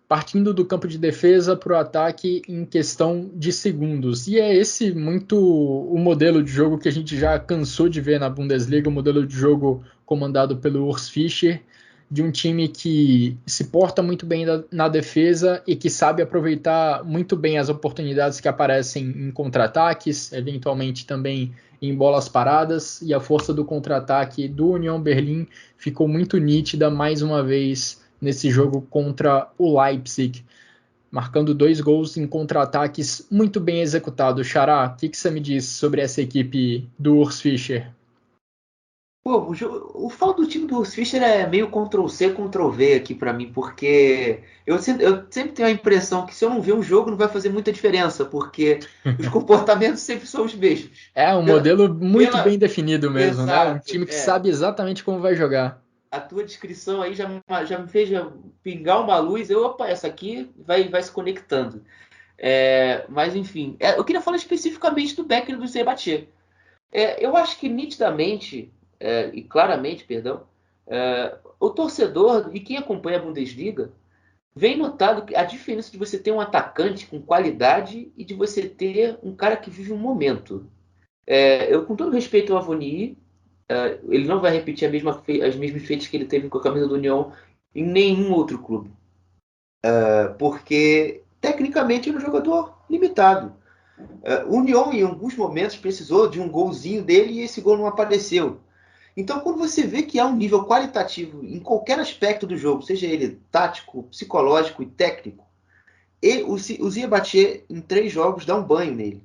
partindo do campo de defesa para o ataque em questão de segundos. E é esse muito o modelo de jogo que a gente já cansou de ver na Bundesliga, o modelo de jogo comandado pelo Urs Fischer, de um time que se porta muito bem na defesa e que sabe aproveitar muito bem as oportunidades que aparecem em contra-ataques, eventualmente também em bolas paradas, e a força do contra-ataque do União Berlim ficou muito nítida mais uma vez nesse jogo contra o Leipzig, marcando 2 gols em contra-ataques muito bem executados. Xará, o que você me diz sobre essa equipe do Urs Fischer? Pô, o falo do time do Urs Fischer é meio Ctrl-C, Ctrl-V aqui pra mim, porque eu sempre tenho a impressão que se eu não ver um jogo não vai fazer muita diferença, porque os comportamentos sempre são os mesmos. É um modelo muito bem definido mesmo, Exato, né? Um time que sabe exatamente como vai jogar. A tua descrição aí já me fez pingar uma luz. Opa, essa aqui vai se conectando. Mas enfim, eu queria falar especificamente do Becker e do Sebastião. Eu acho que nitidamente, e claramente, perdão, o torcedor e quem acompanha a Bundesliga vem notado a diferença de você ter um atacante com qualidade e de você ter um cara que vive um momento. Eu, com todo respeito ao Avoni, ele não vai repetir as mesmas feitas que ele teve com a camisa do União em nenhum outro clube. Porque, tecnicamente, ele é um jogador limitado. O União, em alguns momentos, precisou de um golzinho dele e esse gol não apareceu. Então, quando você vê que há um nível qualitativo em qualquer aspecto do jogo, seja ele tático, psicológico e técnico, o Ziabache, em 3 jogos, dá um banho nele.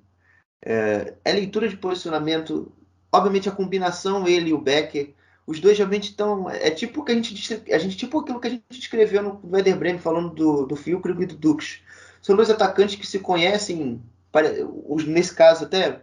É leitura de posicionamento, obviamente a combinação, ele e o Becker, os dois realmente estão. É tipo o que tipo aquilo que a gente descreveu no Werder Bremen, falando do Füllkrug e do Dux. São 2 atacantes que se conhecem, nesse caso até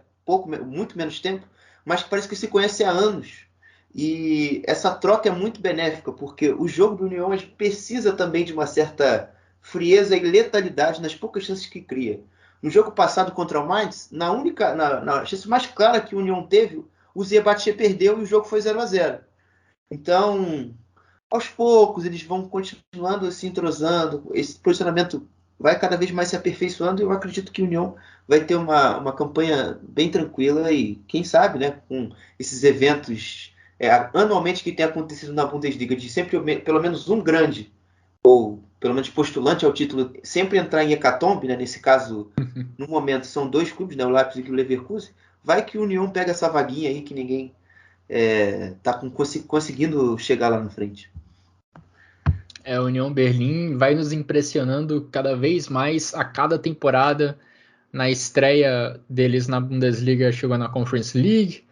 muito menos tempo, mas que parece que se conhecem há anos. E essa troca é muito benéfica, porque o jogo do União precisa também de uma certa frieza e letalidade nas poucas chances que cria. No jogo passado contra o Mainz, na chance mais clara que o União teve, o Ziabache perdeu e o jogo foi 0-0. Então, aos poucos, eles vão continuando se entrosando, esse posicionamento vai cada vez mais se aperfeiçoando e eu acredito que o União vai ter uma campanha bem tranquila e, quem sabe, né, com esses eventos anualmente que tem acontecido na Bundesliga, de sempre pelo menos um grande, ou pelo menos postulante ao título, sempre entrar em hecatombe, né, nesse caso, no momento, são 2 clubes, né, o Leipzig e o Leverkusen, vai que o União pega essa vaguinha aí que ninguém está conseguindo chegar lá na frente. A União Berlim vai nos impressionando cada vez mais a cada temporada. Na estreia deles na Bundesliga, chegou na Conference League.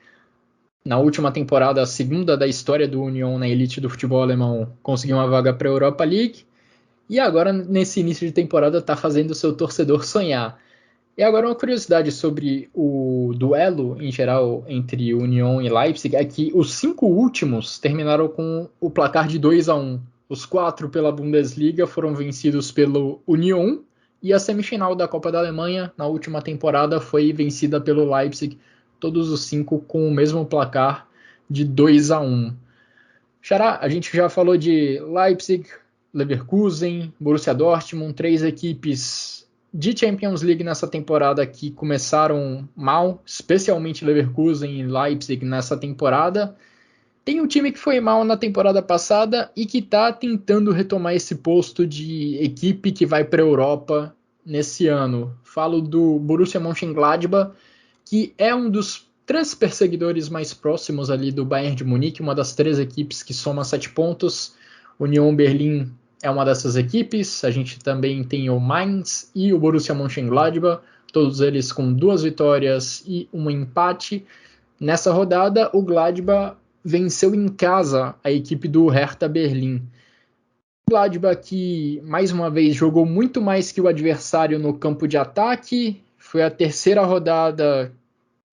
Na última temporada, a segunda da história do União na elite do futebol alemão, conseguiu uma vaga para a Europa League. E agora, nesse início de temporada, está fazendo o seu torcedor sonhar. E agora uma curiosidade sobre o duelo em geral entre Union e Leipzig é que os 5 últimos terminaram com o placar de 2-1. Os 4 pela Bundesliga foram vencidos pelo Union e a semifinal da Copa da Alemanha na última temporada foi vencida pelo Leipzig, todos os 5 com o mesmo placar de 2-1. Xará, a gente já falou de Leipzig, Leverkusen, Borussia Dortmund, 3 equipes de Champions League nessa temporada que começaram mal, especialmente Leverkusen e Leipzig nessa temporada. Tem um time que foi mal na temporada passada e que está tentando retomar esse posto de equipe que vai para a Europa nesse ano. Falo do Borussia Mönchengladbach, que é um dos 3 perseguidores mais próximos ali do Bayern de Munique, uma das 3 equipes que soma 7 pontos. Union Berlim é uma dessas equipes. A gente também tem o Mainz e o Borussia Mönchengladbach, todos eles com 2 vitórias e um empate. Nessa rodada, o Gladbach venceu em casa a equipe do Hertha Berlim. O Gladbach, que mais uma vez jogou muito mais que o adversário no campo de ataque, foi a 3ª rodada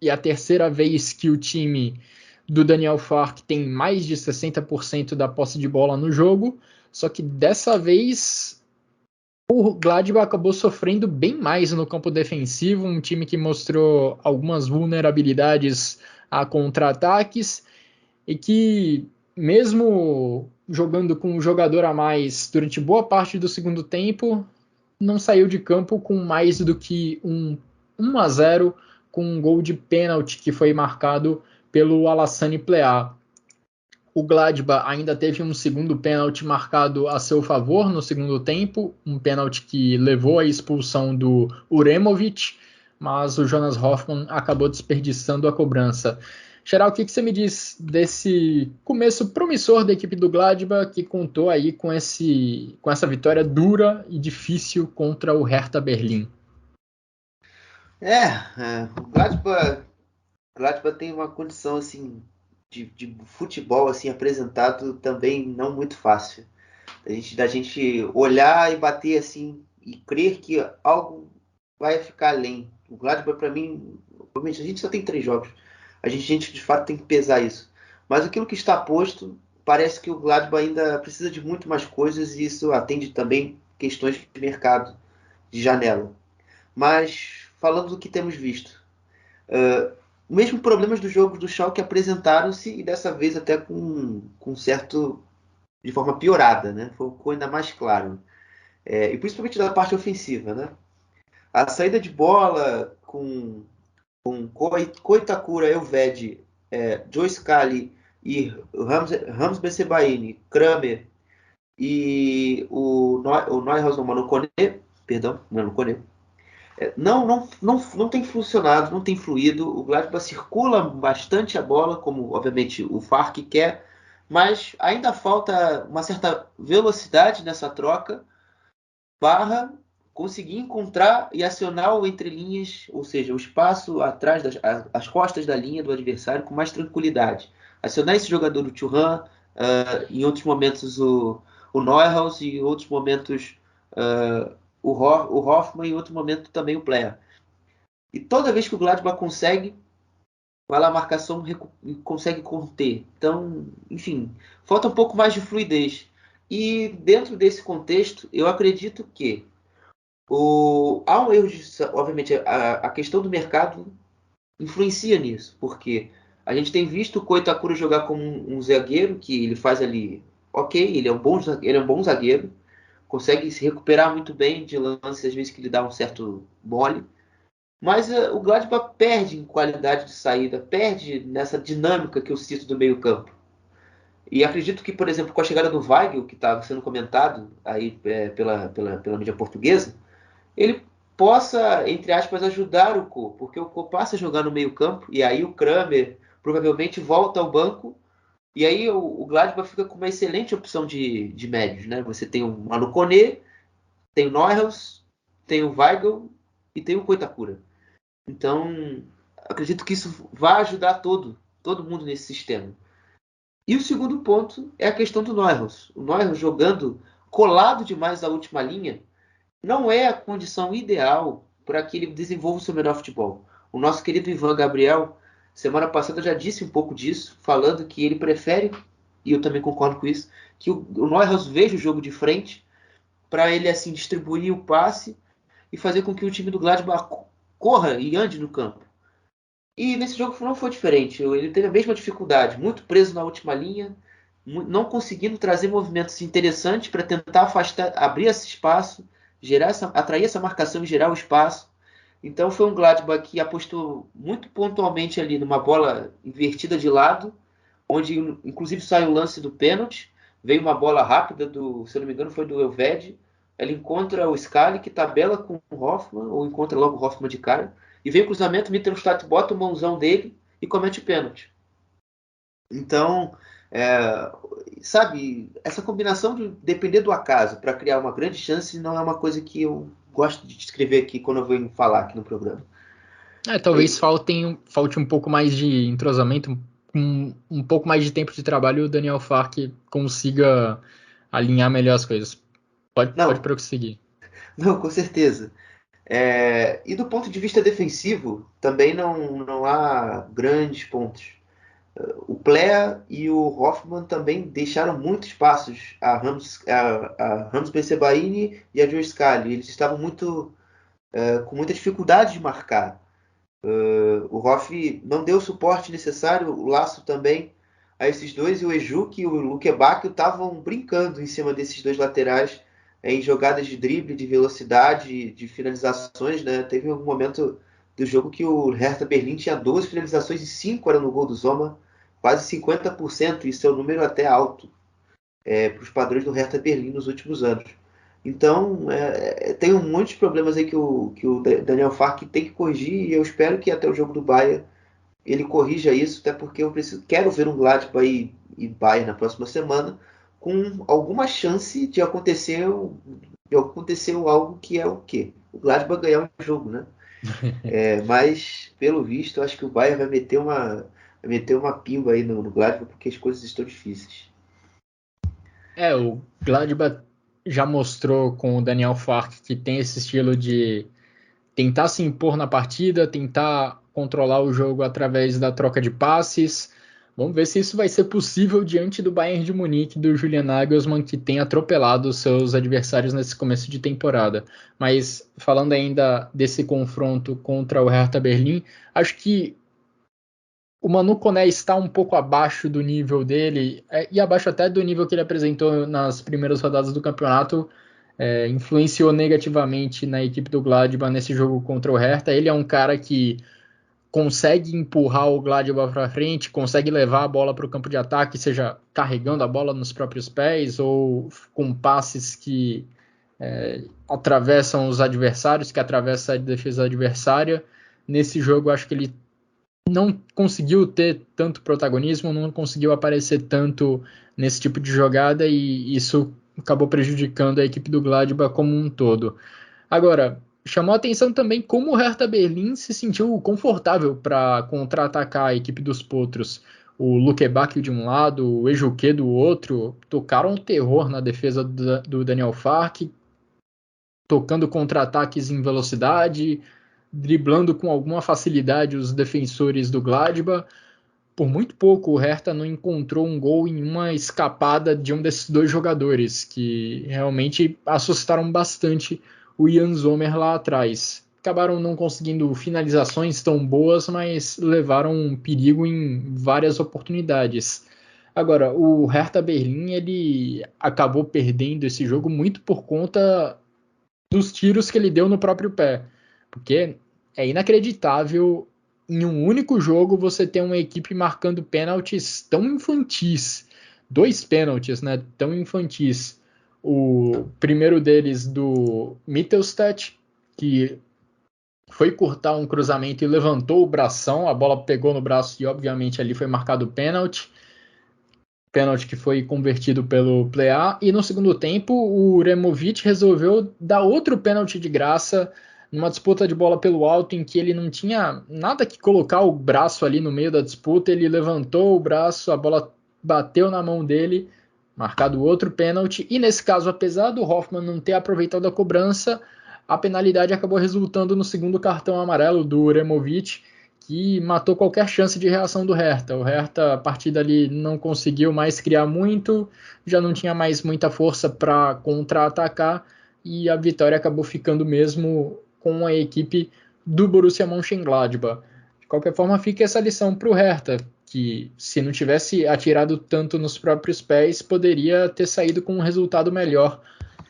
e a 3ª vez que o time do Daniel Fark tem mais de 60% da posse de bola no jogo, só que dessa vez o Gladbach acabou sofrendo bem mais no campo defensivo, um time que mostrou algumas vulnerabilidades a contra-ataques e que, mesmo jogando com um jogador a mais durante boa parte do segundo tempo, não saiu de campo com mais do que um 1-0 com um gol de pênalti que foi marcado pelo Alassane Plea. O Gladbach ainda teve um segundo pênalti marcado a seu favor no segundo tempo, um pênalti que levou à expulsão do Uremovic, mas o Jonas Hoffmann acabou desperdiçando a cobrança. Geral, o que você me diz desse começo promissor da equipe do Gladbach, que contou aí com essa vitória dura e difícil contra o Hertha Berlim? O Gladbach tem uma condição assim de futebol assim apresentado também não muito fácil. Da gente olhar e bater assim e crer que algo vai ficar além. O Gladbach, para mim, obviamente, a gente só tem 3 jogos. A gente de fato tem que pesar isso. Mas aquilo que está posto, parece que o Gladbach ainda precisa de muito mais coisas e isso atende também questões de mercado, de janela. Mas, falando do que temos visto, mesmo problemas do jogo do Schalke apresentaram-se e dessa vez até com certo, de forma piorada, né? Ficou ainda mais claro. E principalmente da parte ofensiva, né? A saída de bola com Koitakura, Elvedi, Joe Scali e Rams Bessebaini, Kramer e o Neuhaus no Kone, perdão, não é no Kone, Não tem funcionado, não tem fluído. O Gladbach circula bastante a bola, como obviamente o Fark quer, mas ainda falta uma certa velocidade nessa troca, barra conseguir encontrar e acionar o entrelinhas, ou seja, o espaço atrás as costas da linha do adversário com mais tranquilidade. Acionar esse jogador do Thuram, em outros momentos o Neuhaus e em outros momentos o Hoffmann e em outro momento também o Player. E toda vez que o Gladbach consegue, vai lá a marcação e consegue conter. Então, enfim, falta um pouco mais de fluidez. E dentro desse contexto, eu acredito que há um erro de, obviamente, a questão do mercado influencia nisso, porque a gente tem visto o Koitakura jogar como um zagueiro, que ele faz ali, ok, ele é um bom zagueiro, consegue se recuperar muito bem de lances, às vezes que ele dá um certo mole, mas o Gladbach perde em qualidade de saída, perde nessa dinâmica que eu cito do meio campo. E acredito que, por exemplo, com a chegada do Weigl, que estava sendo comentado aí pela mídia portuguesa, ele possa, entre aspas, ajudar o Koh, porque o Koh passa a jogar no meio campo, e aí o Kramer provavelmente volta ao banco, e aí o Gladbach fica com uma excelente opção de médios, né? Você tem o Manu Koné, tem o Neuhaus, tem o Weigl e tem o Koitakura. Então, acredito que isso vai ajudar todo mundo nesse sistema. E o segundo ponto é a questão do Neuhaus. O Neuhaus jogando colado demais à última linha não é a condição ideal para que ele desenvolva o seu melhor futebol. O nosso querido Ivan Gabriel, semana passada, já disse um pouco disso, falando que ele prefere, e eu também concordo com isso, que o Neuhaus veja o jogo de frente para ele assim distribuir o passe e fazer com que o time do Gladbach corra e ande no campo. E nesse jogo não foi diferente. Ele teve a mesma dificuldade, muito preso na última linha, não conseguindo trazer movimentos interessantes para tentar afastar, abrir esse espaço, atrair essa marcação e gerar o espaço. Então foi um Gladbach que apostou muito pontualmente ali numa bola invertida de lado, onde inclusive sai o lance do pênalti, veio uma bola rápida se eu não me engano foi do Elvedi, ele encontra o Scali que tabela com o Hoffmann, ou encontra logo o Hoffmann de cara, e vem o cruzamento, o Mittelstadt bota o mãozão dele e comete o pênalti. Então, sabe, essa combinação de depender do acaso para criar uma grande chance não é uma coisa que eu gosto de descrever aqui quando eu venho falar aqui no programa. Talvez falte um pouco mais de entrosamento, um pouco mais de tempo de trabalho, o Daniel Fark consiga alinhar melhor as coisas. Pode prosseguir. Não, com certeza. E do ponto de vista defensivo, também não há grandes pontos. O Plea e o Hoffmann também deixaram muitos espaços a Ramos Bensebaini e a Joe Scali. Eles estavam com muita dificuldade de marcar. O Hoff não deu o suporte necessário, o Laço também, a esses dois, e o Ejuk e o Luque Bacchio estavam brincando em cima desses dois laterais em jogadas de drible, de velocidade, de finalizações, né? Teve um momento do jogo que o Hertha Berlim tinha 12 finalizações e 5 eram no gol do Zoma, quase 50%, isso é um número até alto para os padrões do Hertha Berlim nos últimos anos. Então, tem muitos problemas aí que o Daniel Fark tem que corrigir, e eu espero que até o jogo do Bayern ele corrija isso, até porque eu quero ver um Gladbach e Bayern na próxima semana com alguma chance de acontecer algo que é o quê? O Gladbach ganhar um jogo, né? Mas, pelo visto, eu acho que o Bayern vai meter uma pimba aí no Gladbach, porque as coisas estão difíceis. O Gladbach já mostrou com o Daniel Fark que tem esse estilo de tentar se impor na partida, tentar controlar o jogo através da troca de passes. Vamos ver se isso vai ser possível diante do Bayern de Munique, do Julian Nagelsmann, que tem atropelado os seus adversários nesse começo de temporada. Mas falando ainda desse confronto contra o Hertha Berlim, acho que o Manu Koné está um pouco abaixo do nível dele, e abaixo até do nível que ele apresentou nas primeiras rodadas do campeonato, influenciou negativamente na equipe do Gladbach nesse jogo contra o Hertha. Ele é um cara que consegue empurrar o Gladbach para frente, consegue levar a bola para o campo de ataque, seja carregando a bola nos próprios pés ou com passes que atravessam os adversários, que atravessa a defesa adversária. Nesse jogo, acho que ele não conseguiu ter tanto protagonismo, não conseguiu aparecer tanto nesse tipo de jogada, e isso acabou prejudicando a equipe do Gladbach como um todo. Agora, chamou a atenção também como o Hertha Berlim se sentiu confortável para contra-atacar a equipe dos Potros. O Luke Bacchio de um lado, o Ejuke do outro, tocaram terror na defesa do Daniel Fark, tocando contra-ataques em velocidade, driblando com alguma facilidade os defensores do Gladbach. Por muito pouco, o Hertha não encontrou um gol em uma escapada de um desses dois jogadores, que realmente assustaram bastante o Jan Sommer lá atrás. Acabaram não conseguindo finalizações tão boas, mas levaram um perigo em várias oportunidades. Agora, o Hertha Berlim, ele acabou perdendo esse jogo muito por conta dos tiros que ele deu no próprio pé, porque é inacreditável em um único jogo você ter uma equipe marcando pênaltis tão infantis, 2 pênaltis, né, tão infantis. O primeiro deles do Mittelstadt, que foi cortar um cruzamento e levantou o bração, a bola pegou no braço e obviamente ali foi marcado o pênalti que foi convertido pelo Plea, e no segundo tempo o Removic resolveu dar outro pênalti de graça numa disputa de bola pelo alto em que ele não tinha nada que colocar o braço ali no meio da disputa, ele levantou o braço, a bola bateu na mão dele, marcado outro pênalti, e nesse caso, apesar do Hoffmann não ter aproveitado a cobrança, a penalidade acabou resultando no segundo cartão amarelo do Removic, que matou qualquer chance de reação do Hertha. O Hertha, a partir dali, não conseguiu mais criar muito, já não tinha mais muita força para contra-atacar, e a vitória acabou ficando mesmo com a equipe do Borussia Mönchengladbach. De qualquer forma, fica essa lição para o Hertha, que se não tivesse atirado tanto nos próprios pés, poderia ter saído com um resultado melhor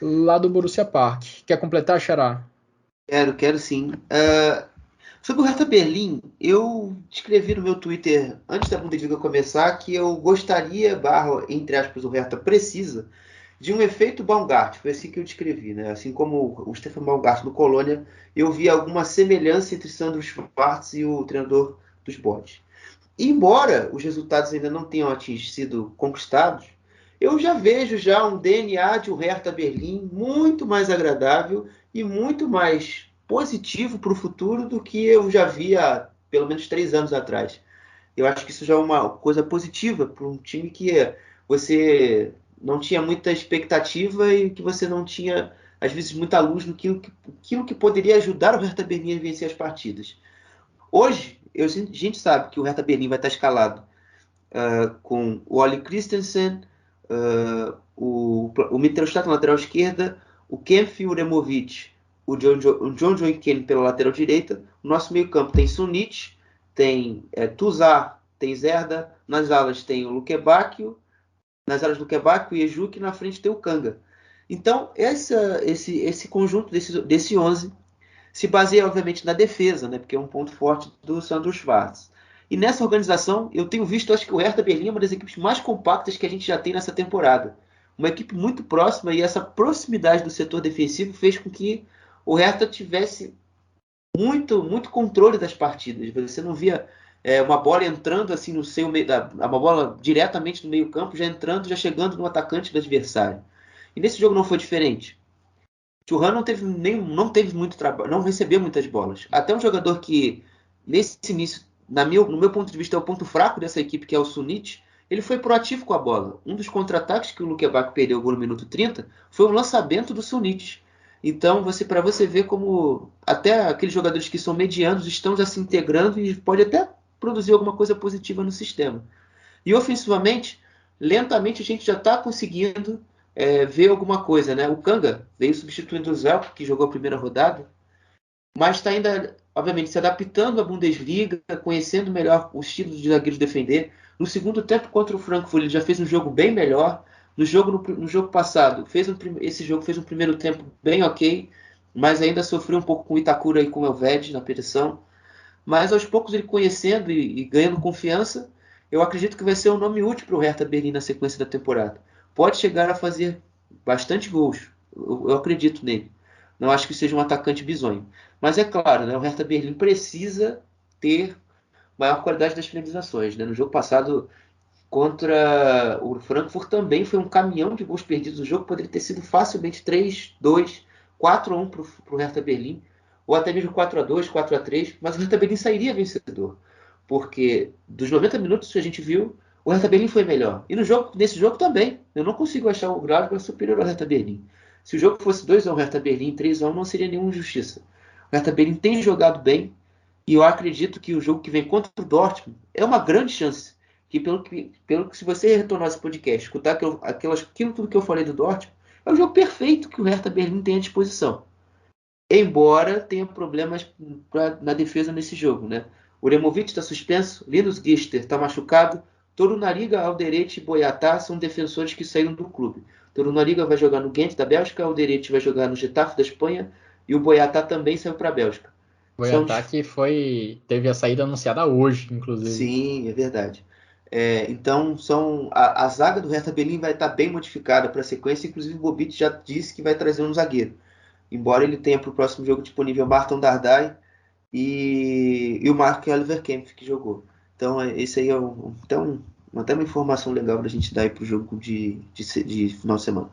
lá do Borussia Park. Quer completar, Xará? Quero sim. Sobre o Hertha Berlim, eu escrevi no meu Twitter, antes da Bundesliga começar, que eu gostaria, entre aspas, o Hertha precisa, de um efeito Baumgart. Foi assim que eu descrevi, né? Assim como o Stefan Baumgart no Colônia, eu vi alguma semelhança entre Sandro Schwarz e o treinador dos Bodes. Embora os resultados ainda não tenham sido conquistados, eu já vejo um DNA de um Hertha Berlim muito mais agradável e muito mais positivo para o futuro do que eu já vi há pelo menos 3 anos atrás. Eu acho que isso já é uma coisa positiva para um time que você não tinha muita expectativa e que você não tinha, às vezes, muita luz no que poderia ajudar o Hertha Berlim a vencer as partidas. Hoje, a gente sabe que o Hertha Berlim vai estar escalado com o Ollie Christensen, o Mittelstadt na lateral esquerda, o Kempf e o Removic, o John Ken pela lateral direita. O nosso meio campo tem Sunic, tem Tuzar, tem Zerda, nas alas tem o Luke Bacchio, e Ejuke, na frente tem o Kanga. Então, esse conjunto desse 11 se baseia, obviamente, na defesa, né, porque é um ponto forte do Sandro Schwarz. E nessa organização, eu tenho visto, acho que o Hertha Berlim é uma das equipes mais compactas que a gente já tem nessa temporada. Uma equipe muito próxima, e essa proximidade do setor defensivo fez com que o Hertha tivesse muito, muito controle das partidas. Você não via uma bola entrando assim no seu meio, uma bola diretamente no meio campo, já chegando no atacante do adversário. E nesse jogo não foi diferente. Thuram não teve muito trabalho, não recebeu muitas bolas. Até um jogador que, nesse início, no meu ponto de vista, é o ponto fraco dessa equipe, que é o Sunic, ele foi proativo com a bola. Um dos contra-ataques que o Luke Bacchio perdeu no minuto 30 foi um lançamento do Sunic. Então, para você ver como até aqueles jogadores que são medianos estão já se integrando e pode até produzir alguma coisa positiva no sistema. E ofensivamente, lentamente a gente já está conseguindo ver alguma coisa, né? O Kanga veio substituindo o Zelko, que jogou a primeira rodada, mas está ainda, obviamente, se adaptando à Bundesliga, conhecendo melhor o estilo de zagueiro defender. No segundo tempo contra o Frankfurt, ele já fez um jogo bem melhor. No jogo passado, esse jogo fez um primeiro tempo bem ok, mas ainda sofreu um pouco com o Itakura e com o Elvedi na pressão. Mas aos poucos ele conhecendo e ganhando confiança, eu acredito que vai ser um nome útil para o Hertha Berlim na sequência da temporada. Pode chegar a fazer bastante gols. Eu acredito nele. Não acho que seja um atacante bizonho. Mas é claro, né, o Hertha Berlim precisa ter maior qualidade das finalizações. Né? No jogo passado contra o Frankfurt também foi um caminhão de gols perdidos. O jogo poderia ter sido facilmente 3-2, 4-1 para o Hertha Berlim, ou até mesmo 4-2, 4-3, mas o Hertha Berlim sairia vencedor. Porque dos 90 minutos que a gente viu, o Hertha Berlim foi melhor. E nesse jogo também. Eu não consigo achar o Gladbach superior ao Hertha Berlim. Se o jogo fosse 2-1 Hertha Berlim, 3-1 não seria nenhuma injustiça. O Hertha Berlim tem jogado bem, e eu acredito que o jogo que vem contra o Dortmund é uma grande chance. Pelo que se você retornar esse podcast, escutar aquilo tudo que eu falei do Dortmund, é o jogo perfeito que o Hertha Berlim tem à disposição. Embora tenha problemas na defesa nesse jogo, né? O Removic está suspenso, Linus Gister está machucado, Torunariga, Alderete e Boyatá são defensores que saíram do clube. Torunariga vai jogar no Ghent da Bélgica, Alderete vai jogar no Getafe da Espanha e o Boyatá também saiu para a Bélgica. Boyatá que teve a saída anunciada hoje, inclusive. Sim, é verdade. Então, a zaga do Hertha Berlim vai estar bem modificada para a sequência. Inclusive, o Bobic já disse que vai trazer um zagueiro. Embora ele tenha para o próximo jogo disponível Martin Dardai e o Mark Oliver Kempf, que jogou. Então, esse aí até uma informação legal para a gente dar aí para o jogo de final de semana.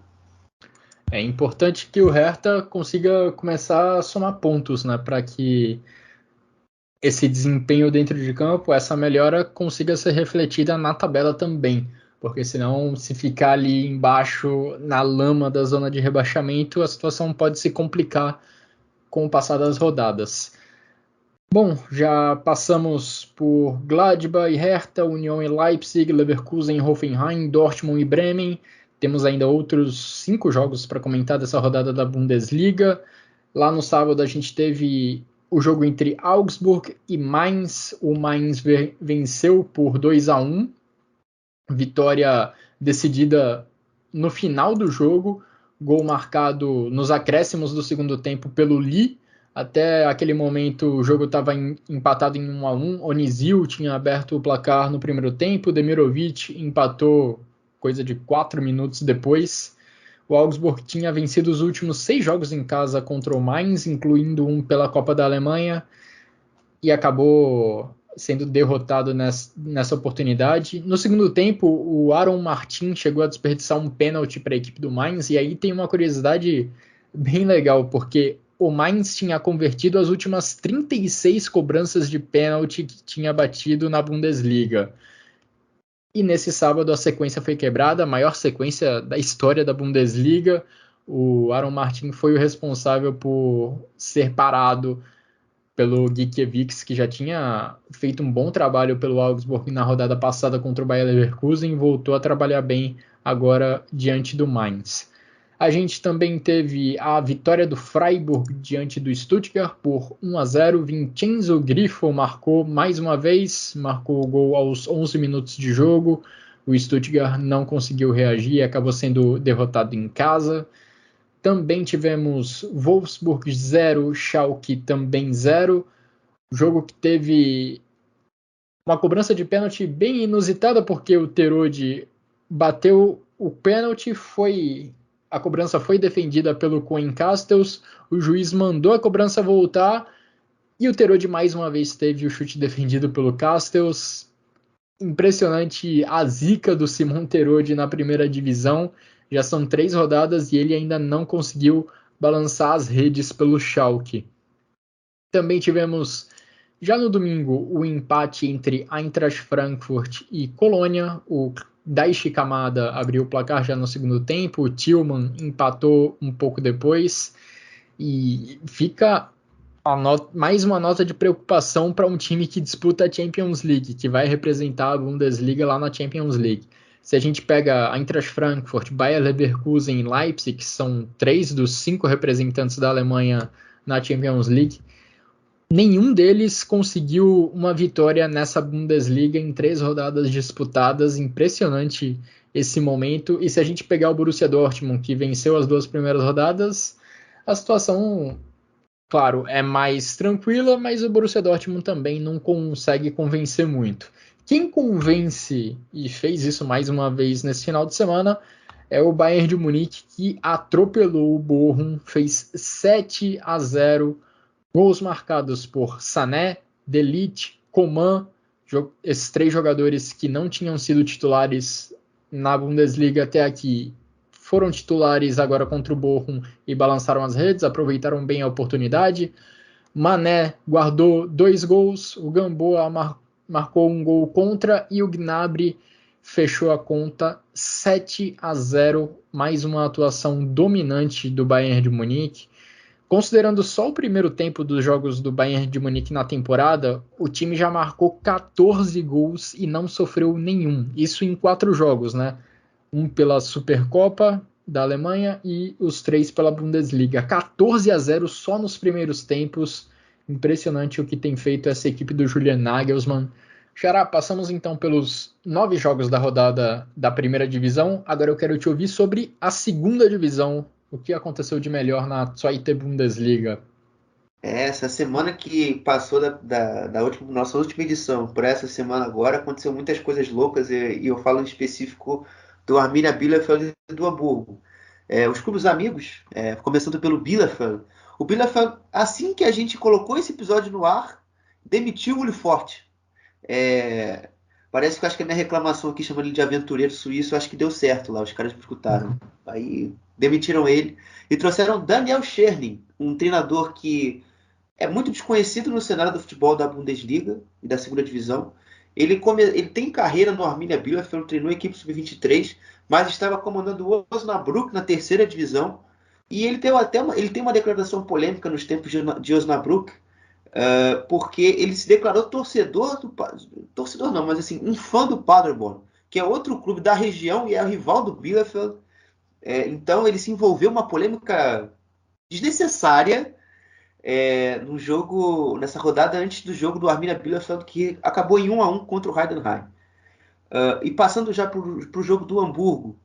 É importante que o Hertha consiga começar a somar pontos, né, para que esse desempenho dentro de campo, essa melhora consiga ser refletida na tabela também, porque senão, se ficar ali embaixo na lama da zona de rebaixamento, a situação pode se complicar com o passar das rodadas. Bom, já passamos por Gladbach e Hertha, Union e Leipzig, Leverkusen, Hoffenheim, Dortmund e Bremen. Temos ainda outros 5 jogos para comentar dessa rodada da Bundesliga. Lá no sábado a gente teve o jogo entre Augsburg e Mainz. O Mainz venceu por 2-1. Vitória decidida no final do jogo. Gol marcado nos acréscimos do segundo tempo pelo Lee. Até aquele momento o jogo estava empatado em 1-1. Onizil tinha aberto o placar no primeiro tempo. Demirovic empatou coisa de 4 minutos depois. O Augsburg tinha vencido os últimos 6 jogos em casa contra o Mainz, incluindo um pela Copa da Alemanha, e acabou sendo derrotado nessa oportunidade. No segundo tempo, o Aaron Martin chegou a desperdiçar um pênalti para a equipe do Mainz, e aí tem uma curiosidade bem legal, porque o Mainz tinha convertido as últimas 36 cobranças de pênalti que tinha batido na Bundesliga. E nesse sábado a sequência foi quebrada, a maior sequência da história da Bundesliga. O Aaron Martin foi o responsável por ser parado pelo Gikiewicz, que já tinha feito um bom trabalho pelo Augsburg na rodada passada contra o Bayer Leverkusen e voltou a trabalhar bem agora diante do Mainz. A gente também teve a vitória do Freiburg diante do Stuttgart por 1-0. Vincenzo Grifo marcou mais uma vez, marcou o gol aos 11 minutos de jogo. O Stuttgart não conseguiu reagir e acabou sendo derrotado em casa. Também tivemos Wolfsburg 0, Schalke também 0. Jogo que teve uma cobrança de pênalti bem inusitada, porque o Terode bateu o pênalti, a cobrança foi defendida pelo Coen Castells, o juiz mandou a cobrança voltar e o Terode mais uma vez teve o chute defendido pelo Castells. Impressionante a zica do Simon Terode na primeira divisão. Já são 3 rodadas e ele ainda não conseguiu balançar as redes pelo Schalke. Também tivemos, já no domingo, o empate entre Eintracht Frankfurt e Colônia. O Daichi Kamada abriu o placar já no segundo tempo. O Tillman empatou um pouco depois. E fica mais uma nota de preocupação para um time que disputa a Champions League, que vai representar a Bundesliga lá na Champions League. Se a gente pega a Eintracht Frankfurt, Bayer Leverkusen e Leipzig, que são 3 dos 5 representantes da Alemanha na Champions League, nenhum deles conseguiu uma vitória nessa Bundesliga em 3 rodadas disputadas. Impressionante esse momento. E se a gente pegar o Borussia Dortmund, que venceu as 2 primeiras rodadas, a situação, claro, é mais tranquila, mas o Borussia Dortmund também não consegue convencer muito. Quem convence, e fez isso mais uma vez nesse final de semana, É o Bayern de Munique que atropelou o Bochum, fez 7-0, gols marcados por Sané, De Ligt, Coman, esses 3 jogadores que não tinham sido titulares na Bundesliga até aqui, foram titulares agora contra o Bochum e balançaram as redes, aproveitaram bem a oportunidade. Mané guardou 2 gols, o Gamboa marcou um gol contra e o Gnabry fechou a conta 7-0, mais uma atuação dominante do Bayern de Munique. Considerando só o primeiro tempo dos jogos do Bayern de Munique na temporada, o time já marcou 14 gols e não sofreu nenhum. Isso em 4 jogos, né? Um pela Supercopa da Alemanha e os 3 pela Bundesliga. 14-0 só nos primeiros tempos. Impressionante o que tem feito essa equipe do Julian Nagelsmann. Xará, passamos então pelos 9 jogos da rodada da primeira divisão. Agora eu quero te ouvir sobre a segunda divisão. O que aconteceu de melhor na Zweite Bundesliga? Essa semana que passou nossa última edição para essa semana agora, aconteceu muitas coisas loucas e eu falo em específico do Arminia Bielefeld e do Hamburgo. Os clubes amigos, começando pelo Bielefeld. O Bielefeld, assim que a gente colocou esse episódio no ar, demitiu o Uli Forte. Parece que acho que a minha reclamação aqui, chamando ele de aventureiro suíço, acho que deu certo lá, os caras me escutaram. Aí demitiram ele e trouxeram Daniel Scherning, um treinador que é muito desconhecido no cenário do futebol da Bundesliga e da segunda divisão. Ele tem carreira no Arminia Bielefeld, treinou a equipe sub-23, mas estava comandando o Osnabrück na terceira divisão. E ele tem uma declaração polêmica nos tempos de Osnabrück, porque ele se declarou torcedor não, mas assim, um fã do Paderborn, que é outro clube da região e é o rival do Bielefeld. Então ele se envolveu uma polêmica desnecessária no jogo, nessa rodada antes do jogo do Arminia Bielefeld, que acabou em 1-1 contra o Heidenheim. E passando já para o jogo do Hamburgo,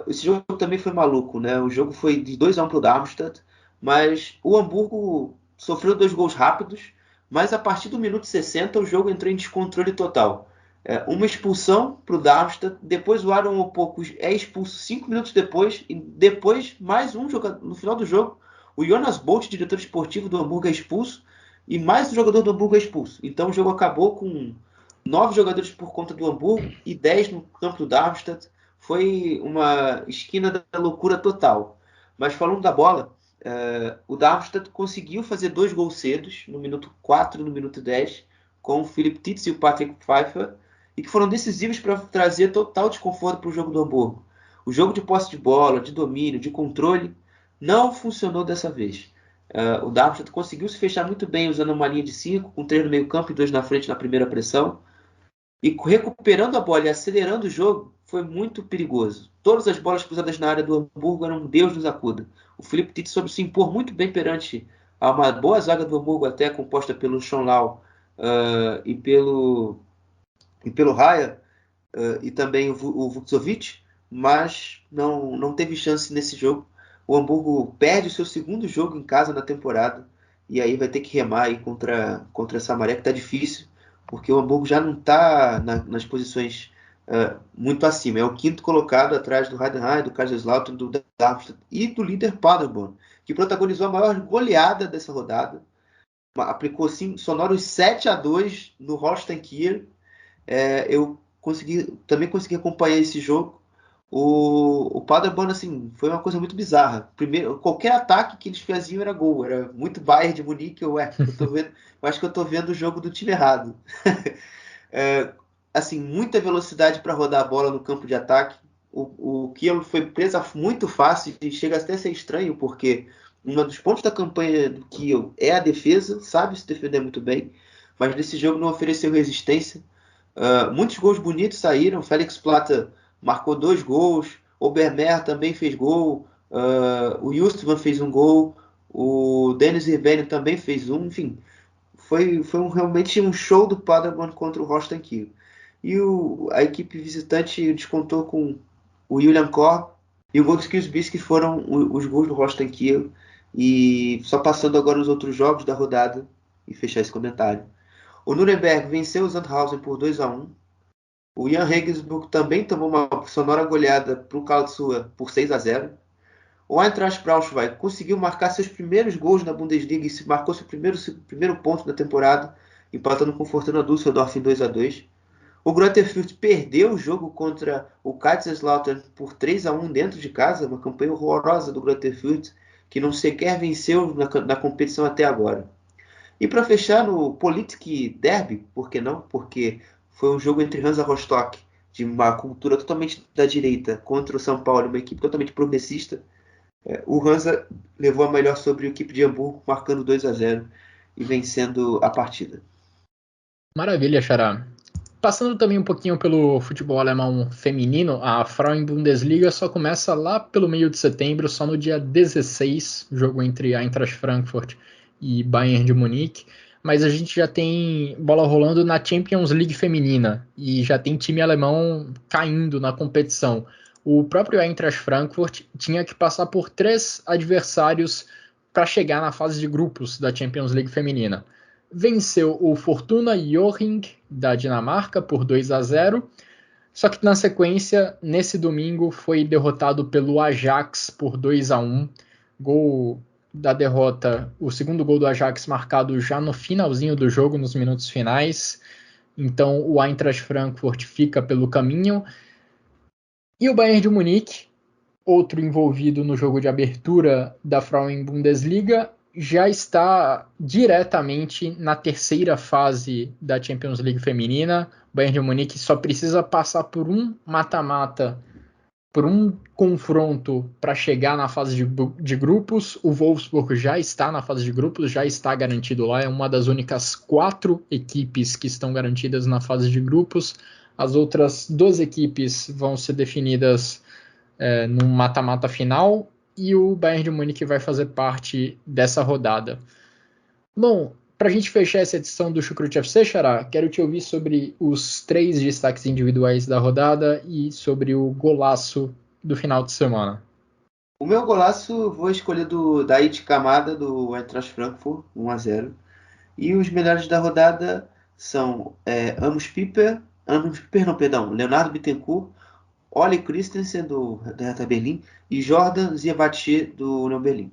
esse jogo também foi maluco, né? O jogo foi de 2-1 para o Darmstadt, mas o Hamburgo sofreu 2 gols rápidos, mas a partir do minuto 60 o jogo entrou em descontrole total. Uma expulsão para o Darmstadt, depois o Aaron Opoku é expulso 5 minutos depois, e depois mais um jogador, no final do jogo, o Jonas Bolt, diretor esportivo do Hamburgo, é expulso, e mais um jogador do Hamburgo é expulso. Então o jogo acabou com 9 jogadores por conta do Hamburgo e 10 no campo do Darmstadt. Foi uma esquina da loucura total. Mas falando da bola, o Darmstadt conseguiu fazer 2 gols cedos, no minuto 4 e no minuto 10, com o Philipp Titz e o Patrick Pfeiffer, e que foram decisivos para trazer total desconforto para o jogo do Hamburgo. O jogo de posse de bola, de domínio, de controle, não funcionou dessa vez. O Darmstadt conseguiu se fechar muito bem usando uma linha de 5, com 3 no meio campo e 2 na frente na primeira pressão. E recuperando a bola e acelerando o jogo, foi muito perigoso. Todas as bolas cruzadas na área do Hamburgo eram um Deus nos acuda. O Philipp Titz soube se impor muito bem perante a uma boa zaga do Hamburgo, até composta pelo Schonlau e pelo Raya, e também o Vukcevic, mas não teve chance nesse jogo. O Hamburgo perde o seu segundo jogo em casa na temporada e aí vai ter que remar aí contra essa maré que está difícil, porque o Hamburgo já não está nas posições muito acima. É o 5º colocado atrás do Heidenheim, do Kaiserslautern, do Darmstadt e do líder Paderborn, que protagonizou a maior goleada dessa rodada. Aplicou sonoros 7-2 no Holstein Kiel. Eu também consegui acompanhar esse jogo. O Paderborn, assim, foi uma coisa muito bizarra. Primeiro, qualquer ataque que eles faziam era gol. Era muito Bayern de Munique. Eu acho que eu tô vendo o jogo do time errado. Assim, muita velocidade para rodar a bola no campo de ataque. O Kiel foi presa muito fácil e chega até a ser estranho, porque um dos pontos da campanha do Kiel é a defesa, sabe se defender muito bem, mas nesse jogo não ofereceu resistência. Muitos gols bonitos saíram. Felix Plata marcou 2 gols, Obermeier também fez gol, o Justvan fez um gol, o Dennis Ribeiro também fez um, enfim, foi realmente um show do Paderborn contra o Holstein Kiel. E a equipe visitante descontou com o Julian Korb e o Volkswagen Bis, que foram os gols do Holstein Kiel. E só passando agora os outros jogos da rodada e fechar esse comentário. O Nuremberg venceu o Sandhausen por 2-1. O Jan Regensburg também tomou uma sonora goleada para o Karlsruhe por 6-0. O Eintracht Braunschweig conseguiu marcar seus primeiros gols na Bundesliga e marcou seu primeiro ponto da temporada, empatando com o Fortuna Düsseldorf em 2-2. O Greuther Fürth perdeu o jogo contra o Kaiserslautern por 3-1 dentro de casa, uma campanha horrorosa do Greuther Fürth, que não sequer venceu na competição até agora. E para fechar no Politik Derby, por que não? Porque foi um jogo entre Hansa Rostock, de uma cultura totalmente da direita, contra o São Paulo, uma equipe totalmente progressista. O Hansa levou a melhor sobre a equipe de Hamburgo, marcando 2-0 e vencendo a partida. Maravilha, Xará. Passando também um pouquinho pelo futebol alemão feminino, a Frauen-Bundesliga só começa lá pelo meio de setembro, só no dia 16, jogo entre Eintracht Frankfurt e Bayern de Munique, mas a gente já tem bola rolando na Champions League feminina e já tem time alemão caindo na competição. O próprio Eintracht Frankfurt tinha que passar por 3 adversários para chegar na fase de grupos da Champions League feminina. Venceu o Fortuna Joachim da Dinamarca por 2-0, só que na sequência, nesse domingo, foi derrotado pelo Ajax por 2-1. Gol da derrota, o segundo gol do Ajax marcado já no finalzinho do jogo, nos minutos finais. Então o Eintracht Frankfurt fica pelo caminho. E o Bayern de Munique, outro envolvido no jogo de abertura da Frauen-Bundesliga, já está diretamente na terceira fase da Champions League feminina. O Bayern de Munique só precisa passar por um mata-mata, por um confronto para chegar na fase de grupos. O Wolfsburg já está na fase de grupos, já está garantido lá. É uma das únicas 4 equipes que estão garantidas na fase de grupos. As outras 2 equipes vão ser definidas no mata-mata final e o Bayern de Munique vai fazer parte dessa rodada. Bom, para a gente fechar essa edição do Chucrute FC, Xará, quero te ouvir sobre os 3 destaques individuais da rodada e sobre o golaço do final de semana. O meu golaço vou escolher do Daichi Kamada, do Eintracht Frankfurt, 1-0. E os melhores da rodada são Leonardo Bittencourt, Ole Christensen, do Hertha Berlim, e Jordan Ziabache, do Union Berlim.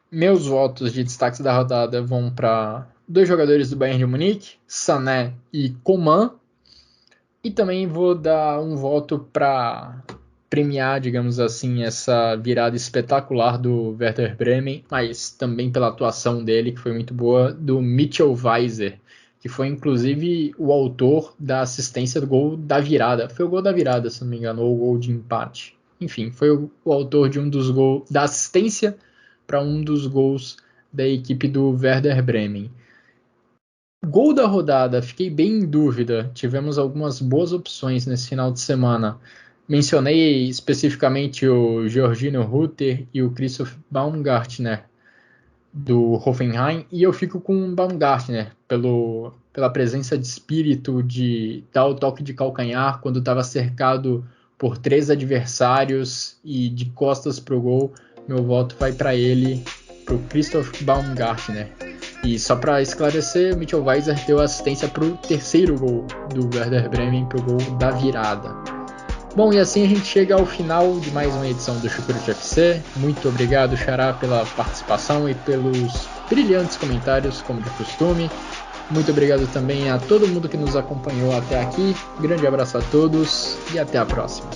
Meus votos de destaques da rodada vão para 2 jogadores do Bayern de Munique, Sané e Coman. E também vou dar um voto para premiar, digamos assim, essa virada espetacular do Werder Bremen, mas também pela atuação dele, que foi muito boa, do Mitchell Weiser, que foi inclusive o autor da assistência do gol da virada. Foi o gol da virada, se não me engano, ou o gol de empate. Enfim, foi o autor de um dos gols, da assistência para um dos gols da equipe do Werder Bremen. Gol da rodada, fiquei bem em dúvida. Tivemos algumas boas opções nesse final de semana. Mencionei especificamente o Georginio Rutter e o Christoph Baumgartner do Hoffenheim, e eu fico com o Baumgartner pela presença de espírito, de dar o toque de calcanhar quando estava cercado por 3 adversários e de costas para o gol. Meu voto vai para ele, para o Christoph Baumgartner. E só para esclarecer, o Mitchell Weiser deu assistência para o terceiro gol do Werder Bremen, para o gol da virada. Bom, e assim a gente chega ao final de mais uma edição do Chucrute FC. Muito obrigado, Xará, pela participação e pelos brilhantes comentários, como de costume. Muito obrigado também a todo mundo que nos acompanhou até aqui. Grande abraço a todos e até a próxima.